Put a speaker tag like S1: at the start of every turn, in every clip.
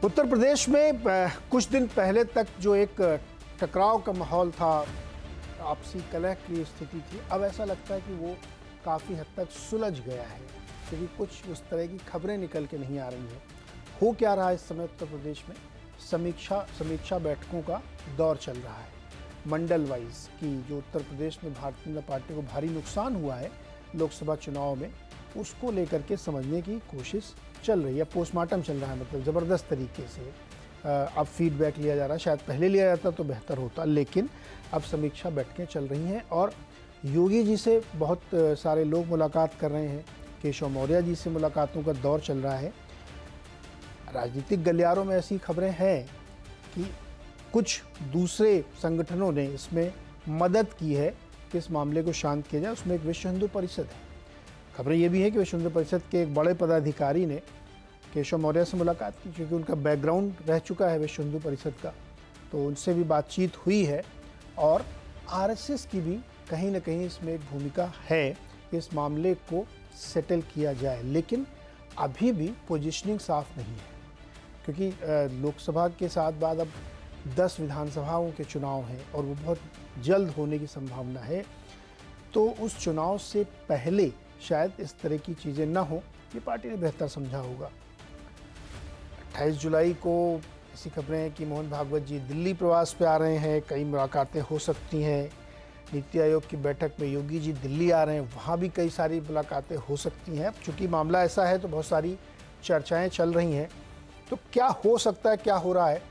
S1: उत्तर प्रदेश में कुछ दिन पहले तक जो एक टकराव का माहौल था, आपसी कलह की स्थिति थी, अब ऐसा लगता है कि वो काफ़ी हद तक सुलझ गया है, क्योंकि कुछ उस तरह की खबरें निकल के नहीं आ रही हैं। हो क्या रहा है इस समय उत्तर प्रदेश में? समीक्षा बैठकों का दौर चल रहा है। मंडल वाइज की जो उत्तर प्रदेश में भारतीय जनता पार्टी को भारी नुकसान हुआ है लोकसभा चुनाव में, उसको लेकर के समझने की कोशिश चल रही है। पोस्टमार्टम चल रहा है, मतलब ज़बरदस्त तरीके से अब फीडबैक लिया जा रहा है। शायद पहले लिया जाता तो बेहतर होता, लेकिन अब समीक्षा बैठकें चल रही हैं और योगी जी से बहुत सारे लोग मुलाकात कर रहे हैं। केशव मौर्य जी से मुलाकातों का दौर चल रहा है। राजनीतिक गलियारों में ऐसी खबरें हैं कि कुछ दूसरे संगठनों ने इसमें मदद की है कि इस मामले को शांत किया जाए। उसमें एक विश्व हिंदू परिषद है। खबरें ये भी है कि विश्व हिंदू परिषद के एक बड़े पदाधिकारी ने केशव मौर्य से मुलाकात की, क्योंकि उनका बैकग्राउंड रह चुका है विश्व हिंदू परिषद का, तो उनसे भी बातचीत हुई है। और आरएसएस की भी कहीं ना कहीं इसमें एक भूमिका है कि इस मामले को सेटल किया जाए, लेकिन अभी भी पोजीशनिंग साफ नहीं है, क्योंकि लोकसभा के साथ बाद अब 10 विधानसभाओं के चुनाव हैं और वो बहुत जल्द होने की संभावना है। तो उस चुनाव से पहले शायद इस तरह की चीज़ें ना हो, ये पार्टी ने बेहतर समझा होगा। 28 जुलाई को ऐसी खबरें हैं कि मोहन भागवत जी दिल्ली प्रवास पे आ रहे हैं, कई मुलाकातें हो सकती हैं। नीति आयोग की बैठक में योगी जी दिल्ली आ रहे हैं, वहाँ भी कई सारी मुलाकातें हो सकती हैं। चूँकि मामला ऐसा है तो बहुत सारी चर्चाएँ चल रही हैं। तो क्या हो सकता है, क्या हो रहा है,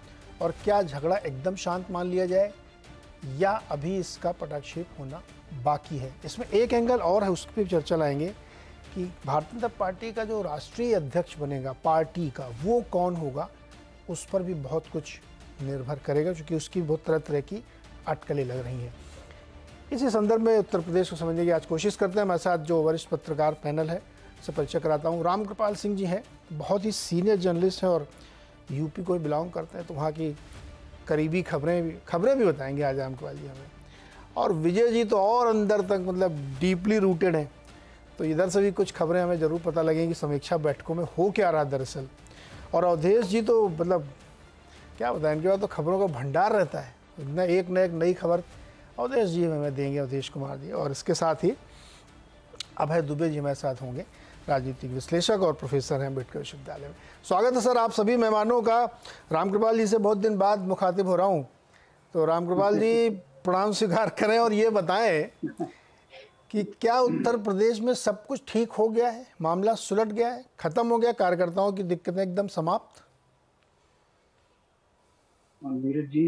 S1: और क्या झगड़ा एकदम शांत मान लिया जाए या अभी इसका पटाक्षेप होना बाकी है? इसमें एक एंगल और है, उस पर चर्चा लाएंगे कि भारतीय जनता पार्टी का जो राष्ट्रीय अध्यक्ष बनेगा पार्टी का, वो कौन होगा, उस पर भी बहुत कुछ निर्भर करेगा, क्योंकि उसकी बहुत तरह तरह की अटकलें लग रही हैं। इसी संदर्भ में उत्तर प्रदेश को समझने की आज कोशिश करते हैं। हमारे साथ जो वरिष्ठ पत्रकार पैनल है, से परिचय कराता हूँ। रामकृपाल सिंह जी हैं, बहुत ही सीनियर जर्नलिस्ट हैं और यूपी को बिलोंग करते हैं, तो वहाँ की करीबी खबरें भी बताएंगे आज रामकृपाल जी हमें। और विजय जी तो और अंदर तक मतलब डीपली रूटेड हैं, तो इधर से भी कुछ खबरें हमें ज़रूर पता लगेंगी समीक्षा बैठकों में हो क्या रहा दरअसल। और अवधेश जी तो मतलब क्या बताएं, इनके बाद तो खबरों का भंडार रहता है, एक नई खबर अवधेश जी हमें देंगे, अवधेश कुमार जी। और इसके साथ ही अभय दुबे जी हमारे साथ होंगे, राजनीतिक विश्लेषक और प्रोफेसर हैं अम्बेडकर विश्वविद्यालय में। स्वागत है सर आप सभी मेहमानों का। रामकृपाल जी से बहुत दिन बाद मुखातिब हो रहा हूँ, तो रामकृपाल जी प्रणाम स्वीकार करें और ये बताएं कि क्या उत्तर प्रदेश में सब कुछ ठीक हो गया है, मामला सुलट गया है, खत्म हो गया, कार्यकर्ताओं की दिक्कतें एकदम समाप्त?
S2: नीरज जी,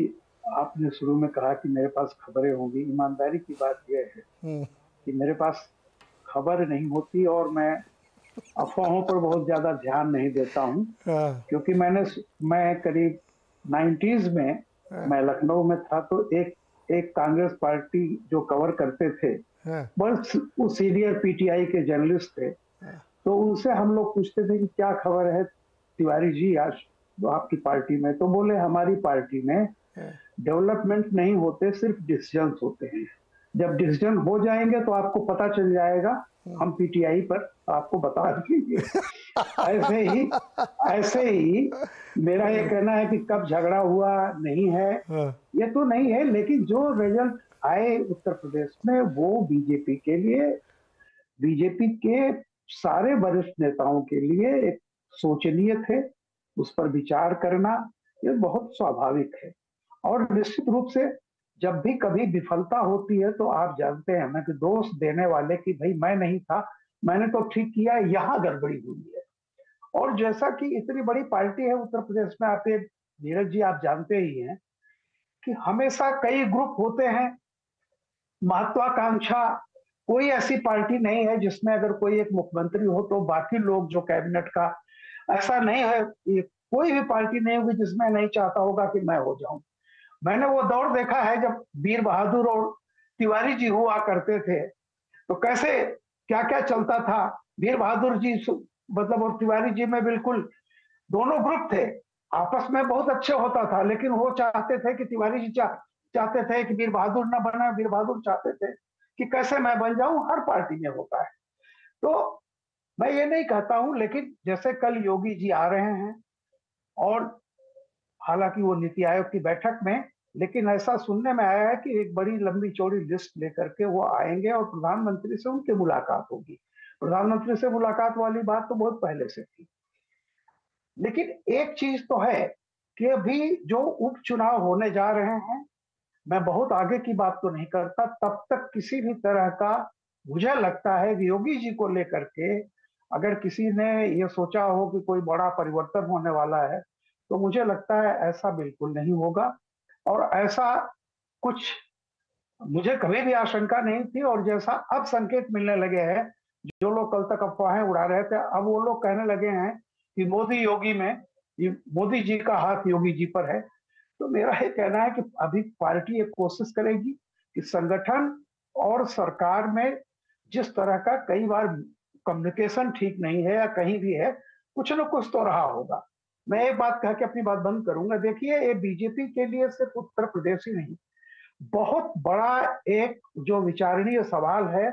S2: आपने शुरू में कहा कि मेरे पास खबरें होंगी। ईमानदारी की बात यह है कि मेरे पास खबर नहीं होती और मैं अफवाहों पर बहुत ज्यादा ध्यान नहीं देता हूं, क्योंकि मैं करीब 90s में मैं लखनऊ में था, तो एक कांग्रेस पार्टी जो कवर करते थे, बस वो सीनियर पीटीआई के जर्नलिस्ट थे, तो उनसे हम लोग पूछते थे कि क्या खबर है तिवारी जी आज आपकी पार्टी में। तो बोले हमारी पार्टी में डेवलपमेंट नहीं होते, सिर्फ डिसीजन होते हैं। जब डिसीजन हो जाएंगे तो आपको पता चल जाएगा, हम पीटीआई पर आपको बता देंगे। ऐसे ही मेरा ये कहना है कि कब झगड़ा हुआ नहीं है, ये तो नहीं है, लेकिन जो रिजल्ट आए उत्तर प्रदेश में वो बीजेपी के लिए, बीजेपी के सारे वरिष्ठ नेताओं के लिए एक सोचनीय थे। उस पर विचार करना ये बहुत स्वाभाविक है। और निश्चित रूप से जब भी कभी विफलता होती है तो आप जानते हैं ना कि दोष देने वाले कि भाई मैं नहीं था, मैंने तो ठीक किया, यहाँ गड़बड़ी हुई है। और जैसा कि इतनी बड़ी पार्टी है उत्तर प्रदेश में, आप नीरज जी आप जानते ही हैं कि हमेशा कई ग्रुप होते हैं, महत्वाकांक्षा। कोई ऐसी पार्टी नहीं है जिसमें अगर कोई एक मुख्यमंत्री हो तो बाकी लोग जो कैबिनेट का, ऐसा नहीं है। कोई भी पार्टी नहीं होगी जिसमें नहीं चाहता होगा कि मैं हो जाऊं। मैंने वो दौर देखा है जब वीर बहादुर और तिवारी जी हुआ करते थे, तो कैसे क्या क्या चलता था। वीर बहादुर जी मतलब और तिवारी जी में बिल्कुल दोनों ग्रुप थे, आपस में बहुत अच्छे होता था, लेकिन वो चाहते थे कि तिवारी जी चाहते थे कि वीर बहादुर ना बना, वीर बहादुर चाहते थे कि कैसे मैं बन जाऊं। हर पार्टी में होता है। तो मैं ये नहीं कहता हूं, लेकिन जैसे कल योगी जी आ रहे हैं और हालांकि वो नीति आयोग की बैठक में, लेकिन ऐसा सुनने में आया है कि एक बड़ी लंबी चौड़ी लिस्ट लेकर के वो आएंगे और प्रधानमंत्री से उनकी मुलाकात होगी। प्रधानमंत्री से मुलाकात वाली बात तो बहुत पहले से थी। लेकिन एक चीज तो है कि अभी जो उपचुनाव होने जा रहे हैं, मैं बहुत आगे की बात तो नहीं करता, तब तक किसी भी तरह का, मुझे लगता है कि योगी जी को लेकर के अगर किसी ने ये सोचा हो कि कोई बड़ा परिवर्तन होने वाला है, तो मुझे लगता है ऐसा बिल्कुल नहीं होगा। और ऐसा कुछ मुझे कभी भी आशंका नहीं थी, और जैसा अब संकेत मिलने लगे हैं, जो लोग कल तक अफवाहें उड़ा रहे थे, अब वो लोग कहने लगे हैं कि मोदी योगी में, मोदी जी का हाथ योगी जी पर है। तो मेरा ये कहना है कि अभी पार्टी एक कोशिश करेगी कि संगठन और सरकार में जिस तरह का कई बार कम्युनिकेशन ठीक नहीं है या कहीं भी है, कुछ न कुछ तो रहा होगा। मैं एक बात कह के अपनी बात बंद करूंगा। देखिए, ये बीजेपी के लिए सिर्फ उत्तर प्रदेश ही नहीं, बहुत बड़ा एक जो विचारणीय सवाल है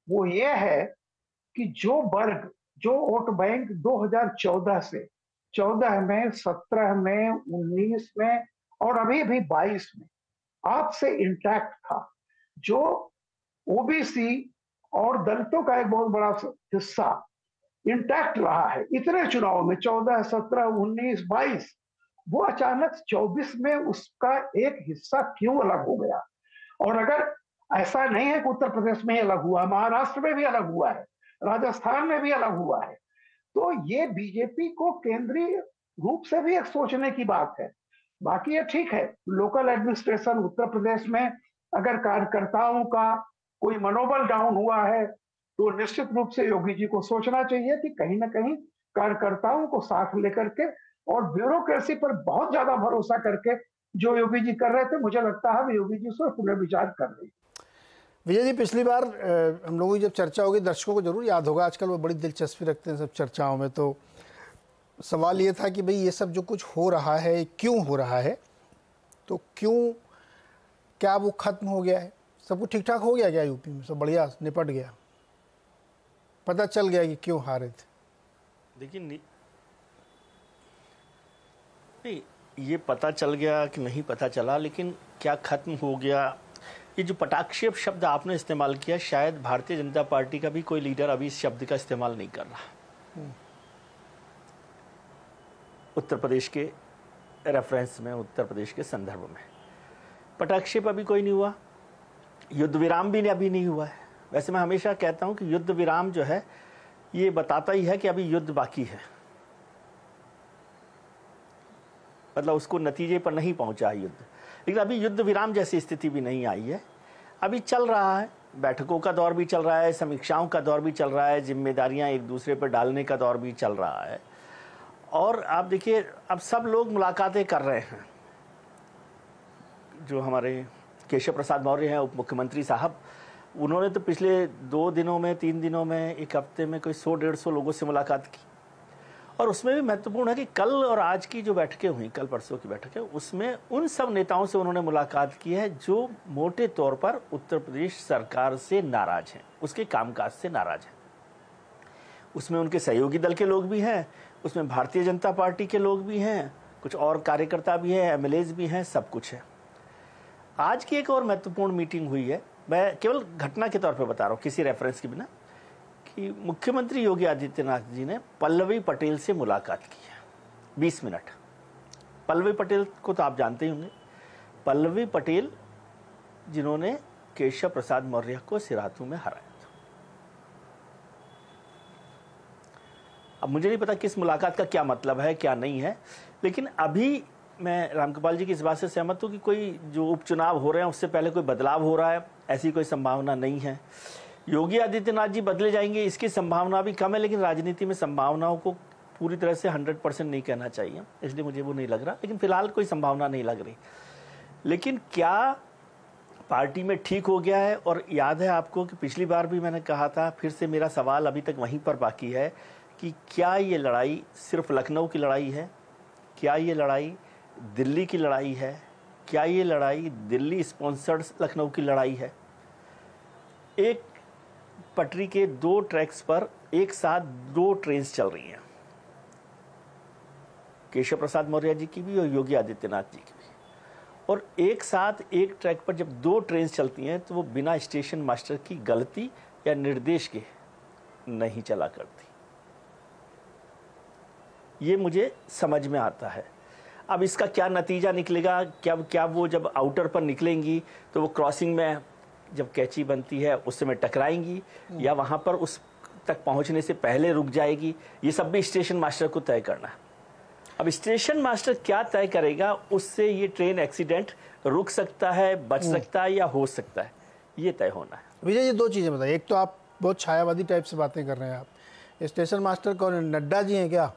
S2: वो ये है कि जो वर्ग, जो वोट बैंक 2014 से 14 में, 17 में, 19 में और अभी भी 22 में आपसे इंटैक्ट था, जो ओबीसी और दलितों का एक बहुत बड़ा हिस्सा इंटैक्ट रहा है इतने चुनाव में, 14, 17, 19, 22, वो अचानक 24 में उसका एक हिस्सा क्यों अलग हो गया? और अगर ऐसा नहीं है कि उत्तर प्रदेश में ही अलग हुआ, महाराष्ट्र में भी अलग हुआ है, राजस्थान में भी अलग हुआ है, तो ये बीजेपी को केंद्रीय रूप से भी एक सोचने की बात है। बाकी ये ठीक है, लोकल एडमिनिस्ट्रेशन उत्तर प्रदेश में अगर कार्यकर्ताओं का कोई मनोबल डाउन हुआ है, तो निश्चित रूप से योगी जी को सोचना चाहिए कि कहीं ना कहीं कार्यकर्ताओं को साथ लेकर के और ब्यूरोक्रेसी पर बहुत ज्यादा भरोसा करके जो योगी जी कर रहे थे, मुझे लगता है योगी जी से पुनर्विचार कर रही।
S1: विजय जी, पिछली बार हम लोगों की जब चर्चा होगी, दर्शकों को जरूर याद होगा, आजकल वो बड़ी दिलचस्पी रखते हैं सब चर्चाओं में, तो सवाल ये था कि भाई ये सब जो कुछ हो रहा है क्यों हो रहा है, तो क्यों, क्या वो खत्म हो गया है, सब कुछ ठीक ठाक हो गया क्या यूपी में, सब बढ़िया निपट गया, पता चल गया कि क्यों हारे थे?
S3: देखिए नहीं, ये पता चल गया कि नहीं पता चला, लेकिन क्या खत्म हो गया, ये जो पटाक्षेप शब्द आपने इस्तेमाल किया, शायद भारतीय जनता पार्टी का भी कोई लीडर अभी इस शब्द का इस्तेमाल नहीं कर रहा। उत्तर प्रदेश के रेफरेंस में, उत्तर प्रदेश के संदर्भ में पटाक्षेप अभी कोई नहीं हुआ, युद्ध विराम भी अभी नहीं हुआ है। वैसे मैं हमेशा कहता हूं कि युद्ध विराम जो है ये बताता ही है कि अभी युद्ध बाकी है, मतलब उसको नतीजे पर नहीं पहुंचा है युद्ध। लेकिन अभी युद्ध विराम जैसी स्थिति भी नहीं आई है, अभी चल रहा है, बैठकों का दौर भी चल रहा है, समीक्षाओं का दौर भी चल रहा है, जिम्मेदारियां एक दूसरे पर डालने का दौर भी चल रहा है। और आप देखिए, अब सब लोग मुलाकातें कर रहे हैं। जो हमारे केशव प्रसाद मौर्य हैं, उप मुख्यमंत्री साहब, उन्होंने तो पिछले 2 दिनों में, 3 दिनों में, एक हफ्ते में कोई 100-150 लोगों से मुलाकात की। और उसमें भी महत्वपूर्ण है कि कल और आज की जो बैठकें हुई, कल परसों की बैठक है, उसमें उन सब नेताओं से उन्होंने मुलाकात की है जो मोटे तौर पर उत्तर प्रदेश सरकार से नाराज हैं, उसके कामकाज से नाराज हैं। उसमें उनके सहयोगी दल के लोग भी हैं, उसमें भारतीय जनता पार्टी के लोग भी हैं, कुछ और कार्यकर्ता भी हैं, एमएलएज भी हैं, सब कुछ है। आज की एक और महत्वपूर्ण मीटिंग हुई है, मैं केवल घटना के तौर पर बता रहा हूँ, किसी रेफरेंस के बिना, कि मुख्यमंत्री योगी आदित्यनाथ जी ने पल्लवी पटेल से मुलाकात की है 20 मिनट। पल्लवी पटेल को तो आप जानते ही होंगे, पल्लवी पटेल जिन्होंने केशव प्रसाद मौर्य को सिराथू में हराया था। अब मुझे नहीं पता किस मुलाकात का क्या मतलब है, क्या नहीं है, लेकिन अभी मैं रामकृपाल जी की इस बात से सहमत हूँ कि कोई जो उपचुनाव हो रहे हैं उससे पहले कोई बदलाव हो रहा है, ऐसी कोई संभावना नहीं है। योगी आदित्यनाथ जी बदले जाएंगे इसकी संभावना भी कम है, लेकिन राजनीति में संभावनाओं को पूरी तरह से 100% नहीं कहना चाहिए, इसलिए मुझे वो नहीं लग रहा, लेकिन फिलहाल कोई संभावना नहीं लग रही। लेकिन क्या पार्टी में ठीक हो गया है? और याद है आपको कि पिछली बार भी मैंने कहा था, फिर से मेरा सवाल अभी तक वहीं पर बाकी है कि क्या ये लड़ाई सिर्फ लखनऊ की लड़ाई है? क्या ये लड़ाई दिल्ली की लड़ाई है? क्या ये लड़ाई दिल्ली स्पॉन्सर्ड लखनऊ की लड़ाई है? एक पटरी के 2 ट्रैक्स पर एक साथ 2 ट्रेन्स चल रही हैं, केशव प्रसाद मौर्य जी की भी और योगी आदित्यनाथ जी की भी। और एक साथ एक ट्रैक पर जब दो ट्रेन चलती हैं तो वो बिना स्टेशन मास्टर की गलती या निर्देश के नहीं चला करती, ये मुझे समझ में आता है। अब इसका क्या नतीजा निकलेगा, क्या वो जब आउटर पर निकलेंगी तो वो क्रॉसिंग में जब कैची बनती है उस समय टकराएंगी या वहाँ पर उस तक पहुँचने से पहले रुक जाएगी, ये सब भी स्टेशन मास्टर को तय करना है। अब स्टेशन मास्टर क्या तय करेगा, उससे ये ट्रेन एक्सीडेंट रुक सकता है, बच सकता है या हो सकता है, ये तय होना है।
S1: विजय, ये दो चीज़ें बताइए। एक तो आप बहुत छायावादी टाइप से बातें कर रहे हैं, आप स्टेशन मास्टर कौन है, नड्डा जी हैं क्या?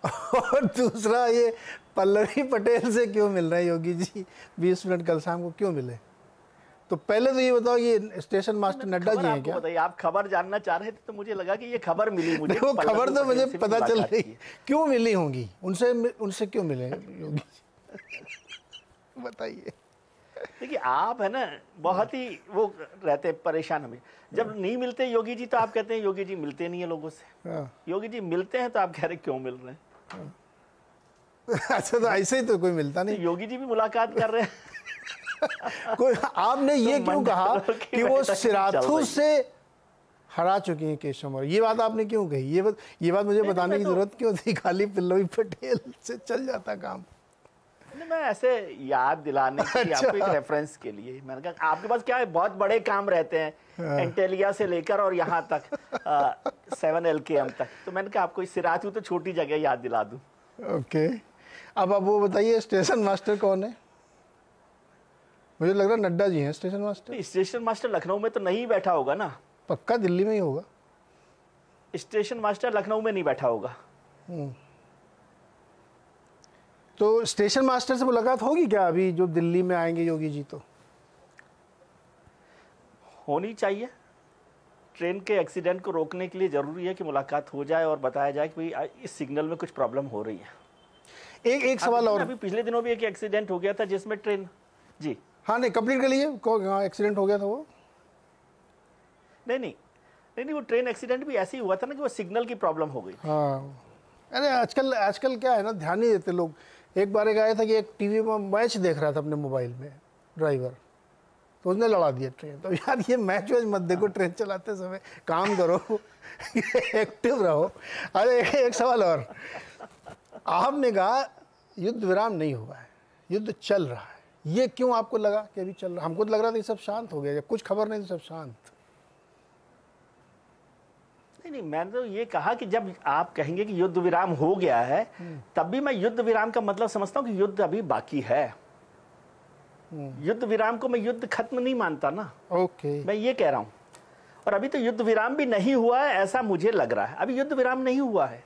S1: और दूसरा, ये पल्लवी पटेल से क्यों मिल रहे हैं योगी जी 20 मिनट कल शाम को, क्यों मिले? तो पहले तो ये बताओ, ये स्टेशन मास्टर नड्डा जी हैं क्या?
S3: बताइए, आप खबर जानना चाह रहे थे तो मुझे लगा कि ये खबर मिली मुझे।
S1: वो खबर तो मुझे पता चल रही, क्यों मिली होंगी उनसे क्यों मिले योगी जी? बताइए।
S3: देखिए, आप है ना बहुत ही वो रहते परेशान हमें, जब नहीं मिलते योगी जी तो आप कहते हैं योगी जी मिलते नहीं है लोगों से, योगी जी मिलते हैं तो आप कह रहे क्यों मिल रहे हैं?
S1: अच्छा, तो ऐसे ही तो कोई मिलता नहीं।
S3: योगी जी भी मुलाकात कर रहे हैं।
S1: कोई आपने ये क्यों कहा कि वो सिराथू से हरा चुकी हैं केशव मौर्य, ये बात आपने क्यों कही? ये बात मुझे बताने की जरूरत क्यों थी? खाली पल्लवी पटेल से चल जाता काम।
S3: मैं ऐसे याद दिलाने के लिए, आपको एक रेफरेंस के लिए मैंने कहा आपके पास क्या है, बहुत बड़े काम रहते हैं, एंटेलिया से लेकर और यहाँ तक 7 LKM तक, तो मैंने कहा आपको सिराथू तो छोटी जगह याद दिला दूं।
S1: ओके, अब आप वो बताइए, स्टेशन मास्टर कौन है? मुझे लग रहा है नड्डा जी हैं station master.
S3: Station master Lucknow में तो नहीं बैठा होगा ना?
S1: पक्का दिल्ली में ही होगा।
S3: स्टेशन मास्टर लखनऊ में नहीं बैठा होगा।
S1: तो स्टेशन मास्टर से मुलाकात होगी क्या अभी जो दिल्ली में आएंगे योगी जी? तो
S3: होनी चाहिए। ट्रेन के एक्सीडेंट को रोकने के लिए जरूरी है कि मुलाकात हो जाए और बताया जाए कि भाई इस सिग्नल में कुछ प्रॉब्लम हो रही है।
S1: एक सवाल और,
S3: अभी पिछले दिनों भी एक एक्सीडेंट हो गया था जिसमें ट्रेन जी
S1: हाँ नहीं कंप्लीट कर लिए, एक्सीडेंट हो गया था वो?
S3: नहीं, वो ट्रेन एक्सीडेंट भी ऐसे ही हुआ था ना कि वो सिग्नल की प्रॉब्लम हो गई।
S1: हाँ, अरे आजकल क्या है ना, ध्यान नहीं देते लोग। एक बार एक आया था कि एक टीवी में मैच देख रहा था अपने मोबाइल में ड्राइवर, तो उसने लड़ा दिया ट्रेन। तो यार ये मैच वैच मत देखो ट्रेन चलाते समय, काम करो एक्टिव रहो। अरे एक सवाल और, आपने कहा युद्ध विराम नहीं हुआ है, युद्ध चल रहा है, ये क्यों आपको लगा कि अभी चल रहा? हमको तो लग रहा था ये सब शांत हो गया, जब कुछ खबर नहीं तो सब शांत।
S3: नहीं, मैंने तो ये कहा कि जब आप कहेंगे कि युद्ध विराम हो गया है, तब भी मैं युद्ध विराम का मतलब समझता हूँ कि युद्ध अभी बाकी है। युद्ध विराम को मैं युद्ध खत्म नहीं मानता ना।
S1: ओके,
S3: मैं ये कह रहा हूँ। और अभी तो युद्ध विराम भी नहीं हुआ है ऐसा मुझे लग रहा है। अभी युद्ध विराम नहीं हुआ है।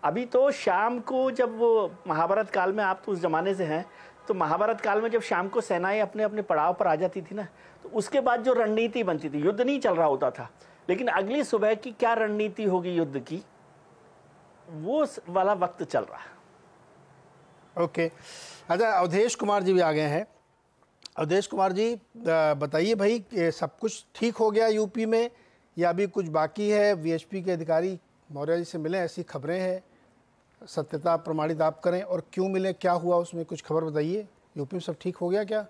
S3: अभी तो शाम को, जब वो महाभारत काल में, आप तो उस जमाने से हैं, तो महाभारत काल में जब शाम को सेनाएं अपने अपने पड़ाव पर आ जाती थी ना, तो उसके बाद जो रणनीति बनती थी, युद्ध नहीं चल रहा होता था, लेकिन अगली सुबह की क्या रणनीति होगी युद्ध की, वो वाला वक्त चल रहा है।
S1: ओके, अच्छा, अवधेश कुमार जी भी आ गए हैं। अवधेश कुमार जी बताइए भाई, सब कुछ ठीक हो गया यूपी में या अभी कुछ बाकी है? वीएचपी के अधिकारी मौर्य जी से मिले, ऐसी खबरें हैं, सत्यता प्रमाणित आप करें, और क्यों मिले, क्या हुआ उसमें, कुछ खबर बताइए। यूपी में सब ठीक हो गया क्या?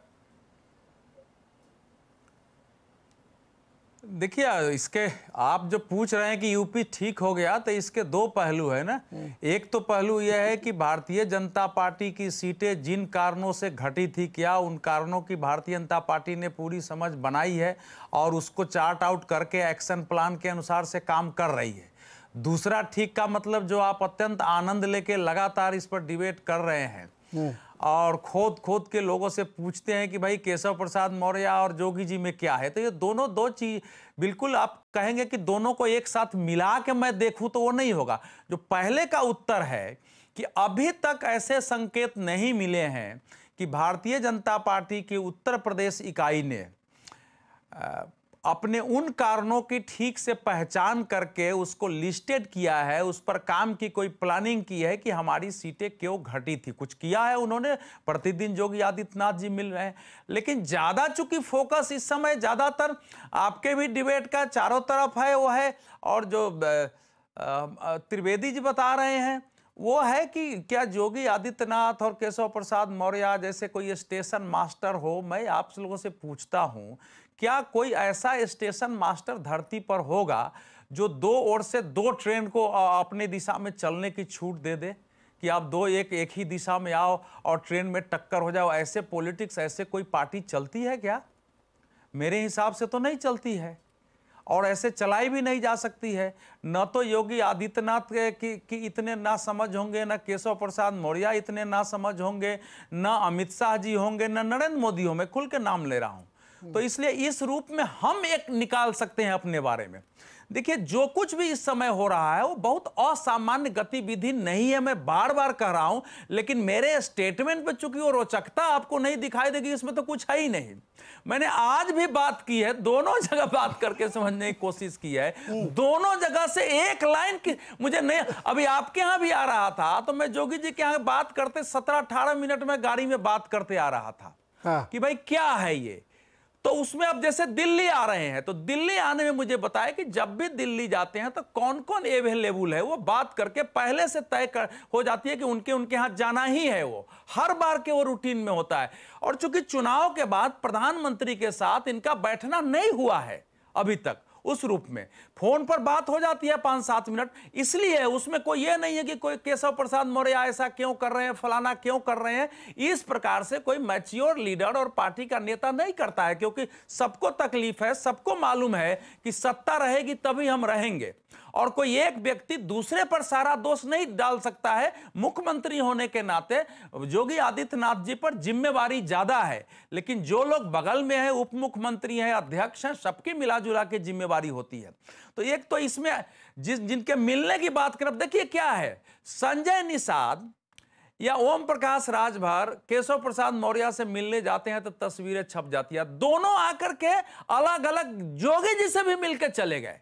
S4: देखिए, इसके आप जो पूछ रहे हैं कि यूपी ठीक हो गया, तो इसके दो पहलू है ना। एक तो पहलू यह है कि भारतीय जनता पार्टी की सीटें जिन कारणों से घटी थी, क्या उन कारणों की भारतीय जनता पार्टी ने पूरी समझ बनाई है और उसको चार्ट आउट करके एक्शन प्लान के अनुसार से काम कर रही है। दूसरा ठीक का मतलब जो आप अत्यंत आनंद लेके लगातार इस पर डिबेट कर रहे हैं और खोद के लोगों से पूछते हैं कि भाई केशव प्रसाद मौर्य और जोगी जी में क्या है, तो ये दोनों दो चीज बिल्कुल आप कहेंगे कि दोनों को एक साथ मिला के मैं देखूं तो वो नहीं होगा। जो पहले का उत्तर है कि अभी तक ऐसे संकेत नहीं मिले हैं कि भारतीय जनता पार्टी की उत्तर प्रदेश इकाई ने अपने उन कारणों की ठीक से पहचान करके उसको लिस्टेड किया है, उस पर काम की कोई प्लानिंग की है कि हमारी सीटें क्यों घटी थी। कुछ किया है उन्होंने, प्रतिदिन योगी आदित्यनाथ जी मिल रहे हैं, लेकिन ज़्यादा चूंकि फोकस इस समय ज़्यादातर आपके भी डिबेट का चारों तरफ है वो है, और जो त्रिवेदी जी बता रहे हैं वो है कि क्या योगी आदित्यनाथ और केशव प्रसाद मौर्य जैसे कोई स्टेशन मास्टर हो। मैं आप लोगों से पूछता हूं, क्या कोई ऐसा स्टेशन मास्टर धरती पर होगा जो दो ओर से दो ट्रेन को अपनी दिशा में चलने की छूट दे दे कि आप दो एक ही दिशा में आओ और ट्रेन में टक्कर हो जाओ? ऐसे पॉलिटिक्स, ऐसे कोई पार्टी चलती है क्या? मेरे हिसाब से तो नहीं चलती है और ऐसे चलाई भी नहीं जा सकती है। न तो योगी आदित्यनाथ की इतने ना समझ होंगे, न केशव प्रसाद मौर्य इतने ना समझ होंगे, न अमित शाह जी होंगे, न नरेंद्र मोदी हो। मैं खुल के नाम ले रहा हूं। तो इसलिए इस रूप में हम एक निकाल सकते हैं अपने बारे में। देखिए, जो कुछ भी इस समय हो रहा है वो बहुत असामान्य गतिविधि नहीं है, मैं बार बार कह रहा हूं, लेकिन मेरे स्टेटमेंट पे चूंकि वो रोचकता आपको नहीं दिखाई देगी, इसमें तो कुछ है ही नहीं। मैंने आज भी बात की है, दोनों जगह बात करके समझने की कोशिश की है, दोनों जगह से एक लाइन की मुझे नहीं। अभी आपके यहां भी आ रहा था तो मैं जोगी जी के यहां बात करते 17-18 मिनट में गाड़ी में बात करते आ रहा था। हाँ। कि भाई क्या है ये। तो उसमें अब जैसे दिल्ली आ रहे हैं तो दिल्ली आने में मुझे बताया कि जब भी दिल्ली जाते हैं तो कौन कौन अवेलेबल है वो बात करके पहले से तय हो जाती है कि उनके यहां जाना ही है। वो हर बार के वो रूटीन में होता है। और चूंकि चुनाव के बाद प्रधानमंत्री के साथ इनका बैठना नहीं हुआ है अभी तक उस रूप में, फोन पर बात हो जाती है 5-7 मिनट, इसलिए उसमें कोई ये नहीं है कि कोई केशव प्रसाद मौर्य ऐसा क्यों कर रहे हैं, फलाना क्यों कर रहे हैं। इस प्रकार से कोई मैच्योर लीडर और पार्टी का नेता नहीं करता है, क्योंकि सबको तकलीफ है, सबको मालूम है कि सत्ता रहेगी तभी हम रहेंगे और कोई एक व्यक्ति दूसरे पर सारा दोष नहीं डाल सकता है। मुख्यमंत्री होने के नाते योगी आदित्यनाथ जी पर जिम्मेवारी ज्यादा है, लेकिन जो लोग बगल में है, उप मुख्यमंत्री हैं, अध्यक्ष हैं, सबकी मिलाजुला के जिम्मेवारी होती है। तो एक तो इसमें जिनके मिलने की बात करें, देखिए क्या है, संजय निषाद या ओम प्रकाश राजभर केशव प्रसाद मौर्य से मिलने जाते हैं तो तस्वीरें छप जाती है। दोनों आकर के अलग अलग जोगी जी से भी मिलकर चले गए।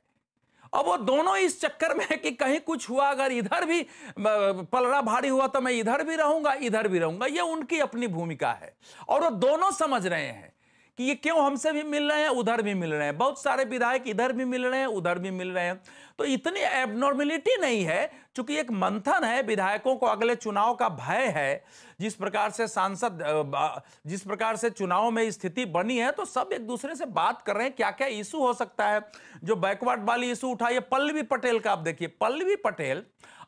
S4: अब वो दोनों इस चक्कर में है कि कहीं कुछ हुआ, अगर इधर भी पलड़ा भारी हुआ तो मैं इधर भी रहूंगा, इधर भी रहूंगा। ये उनकी अपनी भूमिका है और वो दोनों समझ रहे हैं कि ये क्यों हमसे भी मिल रहे हैं, उधर भी मिल रहे हैं। बहुत सारे विधायक इधर भी मिल रहे हैं, उधर भी मिल रहे हैं। तो इतनी एबनॉर्मेलिटी नहीं है, क्योंकि एक मंथन है, विधायकों को अगले चुनाव का भय है। जिस प्रकार से जिस प्रकार से चुनाव में स्थिति बनी है, तो सब एक दूसरे से बात कर रहे हैं क्या क्या इशू हो सकता है। जो बैकवर्ड वाली इशू उठाइए, पल्लवी पटेल का आप देखिए, पल्लवी पटेल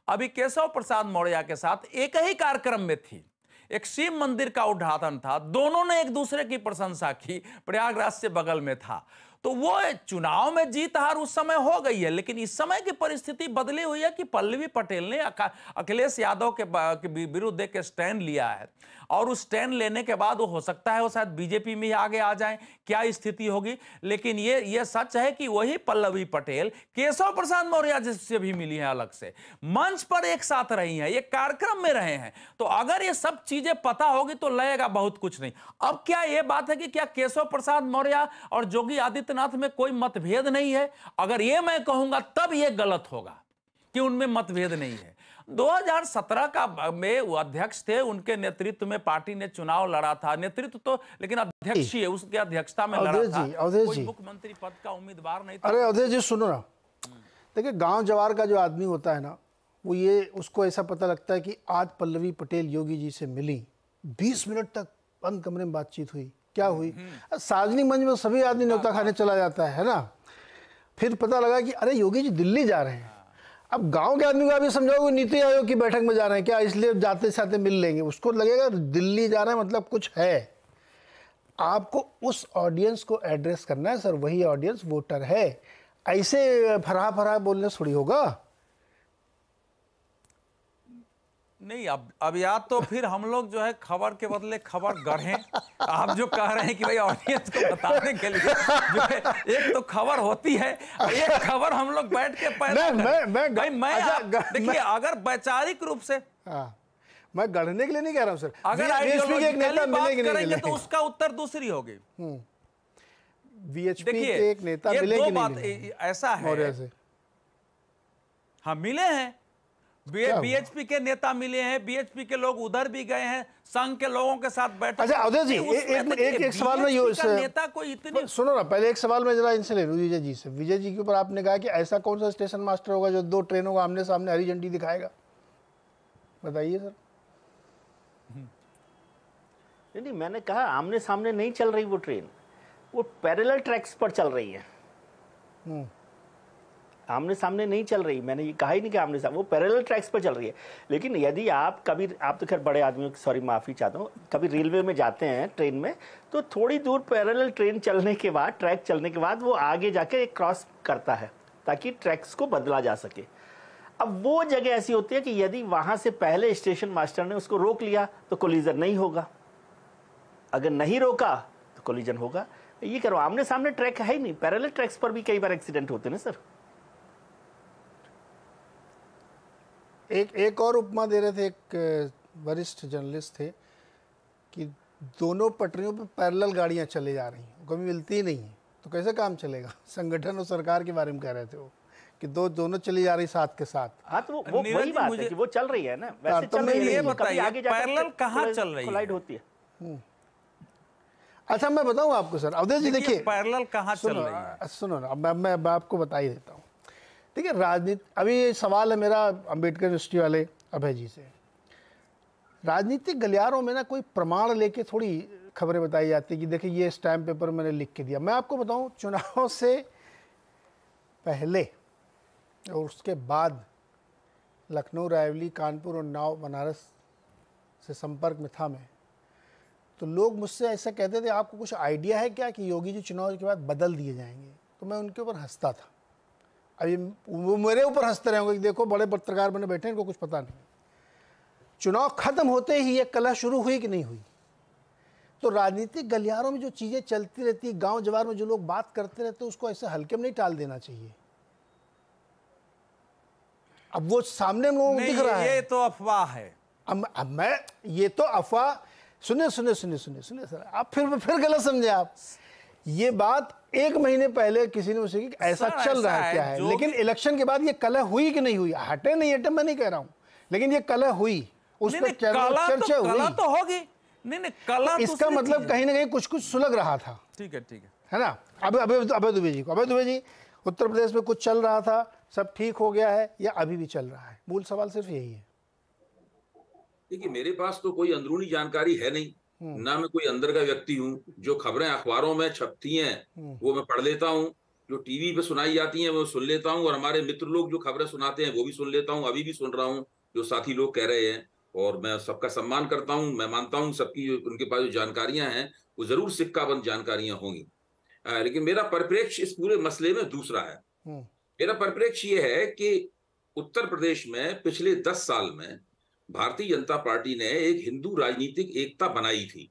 S4: अभी केशव प्रसाद मौर्य के साथ एक ही कार्यक्रम में थी, एक शिव मंदिर का उद्घाटन था, दोनों ने एक दूसरे की प्रशंसा की, प्रयागराज से बगल में था। तो वो चुनाव में जीत हार उस समय हो गई है, लेकिन इस समय की परिस्थिति बदली हुई है कि पल्लवी पटेल ने अखिलेश यादव के विरुद्ध एक स्टैंड लिया है और उस स्टैंड लेने के बाद वो हो सकता है वो शायद बीजेपी में ही आगे आ जाएं, क्या स्थिति होगी। लेकिन ये सच है कि वही पल्लवी पटेल केशव प्रसाद मौर्य जिससे भी मिली है, अलग से मंच पर एक साथ रही हैं, एक कार्यक्रम में रहे हैं। तो अगर ये सब चीजें पता होगी तो लगेगा बहुत कुछ नहीं। अब क्या ये बात है कि क्या केशव प्रसाद मौर्य और योगी आदित्यनाथ में कोई मतभेद नहीं है? अगर ये मैं कहूंगा तब ये गलत होगा कि उनमें मतभेद नहीं है। 2017 का में वो अध्यक्ष थे, उनके नेतृत्व में पार्टी ने चुनाव लड़ा था। नेतृत्व तो लेकिन अध्यक्ष ही है, उसके अध्यक्षता में लड़ा था, कोई मुख्यमंत्री पद का उम्मीदवार नहीं था।
S1: अरे अवधेश जी सुनो ना, देखिए गांव जवार का जो आदमी होता है ना, वो ये उसको ऐसा पता लगता है कि आज पल्लवी पटेल योगी जी से मिली, 20 मिनट तक बंद कमरे में बातचीत हुई, क्या हुई? सार्वजनिक मंच में सभी आदमी न्योता खाने चला जाता है ना। फिर पता लगा कि अरे योगी जी दिल्ली जा रहे हैं। अब गांव के आदमी को अभी समझाओ नीति आयोग की बैठक में जा रहे हैं क्या, इसलिए जाते साथे मिल लेंगे, उसको लगेगा दिल्ली जा रहे हैं मतलब कुछ है। आपको उस ऑडियंस को एड्रेस करना है सर, वही ऑडियंस वोटर है। ऐसे फरा फरा बोलने थोड़ी होगा।
S4: नहीं, अब या तो फिर हम लोग जो है खबर के बदले खबर गढ़ें। आप जो कह रहे हैं कि भाई ऑडियंस को बताने के लिए जो है एक तो खबर होती है, एक खबर हम लोग बैठ के देखिए, अगर वैचारिक रूप से
S1: मैं गढ़ने के लिए नहीं कह रहा हूं सर,
S4: अगर आइडियोलॉजिकली बात करेंगे तो उसका उत्तर दूसरी होगी।
S1: वीएचपी के एक नेता मिलेंगे,
S4: दो बात ऐसा है, हाँ मिले हैं, बीएचपी के नेता मिले हैं, बीएचपी के लोग उधर भी गए हैं, संघ के लोगों के साथ बैठे।
S1: अच्छा अवधेश जी, एक सवाल में
S4: नेता कोई इतनी,
S1: सुनो ना, पहले एक सवाल में जरा इनसे ले लूं विजय जी से। विजय जी के ऊपर आपने कहा कि ऐसा कौन सा स्टेशन मास्टर होगा जो 2 ट्रेनों को आमने सामने हरी झंडी दिखाएगा, बताइए सर।
S3: नहीं, मैंने कहा आमने सामने नहीं चल रही वो ट्रेन, वो पैरेलल ट्रैक्स पर चल रही है। आमने सामने नहीं चल रही, मैंने ये कहा ही नहीं कि आमने सामने, वो पैरेलल ट्रैक्स पर चल रही है। लेकिन यदि आप कभी, आप तो खैर बड़े आदमी, सॉरी माफ़ी चाहता हूँ, कभी रेलवे में जाते हैं ट्रेन में, तो थोड़ी दूर पैरेलल ट्रेन चलने के बाद, ट्रैक चलने के बाद वो आगे जाके एक क्रॉस करता है ताकि ट्रैक्स को बदला जा सके। अब वो जगह ऐसी होती है कि यदि वहाँ से पहले स्टेशन मास्टर ने उसको रोक लिया तो कोलिजन नहीं होगा, अगर नहीं रोका तो कोलिजन होगा। ये करो, आमने सामने ट्रैक है ही नहीं, पैरेलल ट्रैक्स पर भी कई बार एक्सीडेंट होते हैं ना सर।
S1: एक और उपमा दे रहे थे एक वरिष्ठ जर्नलिस्ट थे कि दोनों पटरियों पे पैरेलल गाड़ियां चले जा रही हैं, कभी मिलती ही नहीं है, तो कैसे काम चलेगा। संगठन और सरकार के बारे में कह रहे थे वो कि दोनों चली जा रही साथ के साथ।
S3: हाँ, तो वो वही बात है कि वो चल रही है ना, वैसे चल रही है।
S4: ये बताइए पैरेलल कहाँ चल रही है,
S3: कोलाइड होती है।
S1: अच्छा मैं बताऊं आपको सर, अवधेश जी देखिए
S4: पैरेलल कहाँ चल रही है।
S1: सुनो ना, मैं आपको बता ही देता हूँ। देखिए राजनीति, अभी सवाल है मेरा अंबेडकर यूनिवर्सिटी वाले अभय जी से। राजनीतिक गलियारों में ना कोई प्रमाण लेके थोड़ी खबरें बताई जाती कि देखिए ये स्टैम्प पेपर मैंने लिख के दिया। मैं आपको बताऊं, चुनाव से पहले और उसके बाद लखनऊ, रायबरेली, कानपुर, उन्नाव, बनारस से संपर्क में था मैं, तो लोग मुझसे ऐसा कहते थे आपको कुछ आइडिया है क्या कि योगी जी चुनाव के बाद बदल दिए जाएंगे। तो मैं उनके ऊपर हंसता था। अभी वो मेरे ऊपर हंसते रहेंगे कि देखो बड़े पत्रकार बने बैठे, इनको कुछ पता नहीं। चुनाव खत्म होते ही ये कलह शुरू हुई कि नहीं हुई। तो राजनीतिक गलियारों में जो चीज़ें चलती रहती, गांव जवार में जो लोग बात करते रहते, उसको ऐसे हल्के में नहीं टाल देना चाहिए। अब वो सामने में लोगों को दिख रहा है,
S4: ये तो अफवाह है।
S1: अब मैं, ये तो अफवाह, सुनिए सर, आप फिर गलत समझे आप। ये बात 1 महीने पहले किसी ने मुझसे कि ऐसा चल रहा है क्या है, लेकिन इलेक्शन के बाद ये कलह हुई कि नहीं हुई, हटे नहीं हटे मैं नहीं कह रहा हूं, लेकिन ये कलह हुई, उस पर चर्चा हुई।
S4: कला तो होगी, नहीं कला,
S1: इसका मतलब कहीं ना कहीं कुछ सुलग रहा था।
S4: ठीक
S1: है ना। अभय दुबे जी उत्तर प्रदेश में कुछ चल रहा था, सब ठीक हो गया है या अभी भी चल रहा है, मूल सवाल सिर्फ यही है।
S5: देखिए मेरे पास तो कोई अंदरूनी जानकारी है नहीं, ना मैं कोई अंदर का व्यक्ति हूँ। जो खबरें अखबारों में छपती हैं वो मैं पढ़ लेता हूँ, जो टीवी पे सुनाई जाती हैं वो सुन लेता हूँ, और हमारे मित्र लोग जो खबरें सुनाते हैं वो भी सुन लेता हूँ। अभी भी सुन रहा हूँ जो साथी लोग कह रहे हैं, और मैं सबका सम्मान करता हूँ। मैं मानता हूँ सबकी उनके पास जो जानकारियां हैं वो जरूर सिक्काबंद जानकारियां होंगी, लेकिन मेरा परिप्रेक्ष्य इस पूरे मसले में दूसरा है। मेरा परिप्रेक्ष्य ये है कि उत्तर प्रदेश में पिछले 10 साल में भारतीय जनता पार्टी ने एक हिंदू राजनीतिक एकता बनाई थी,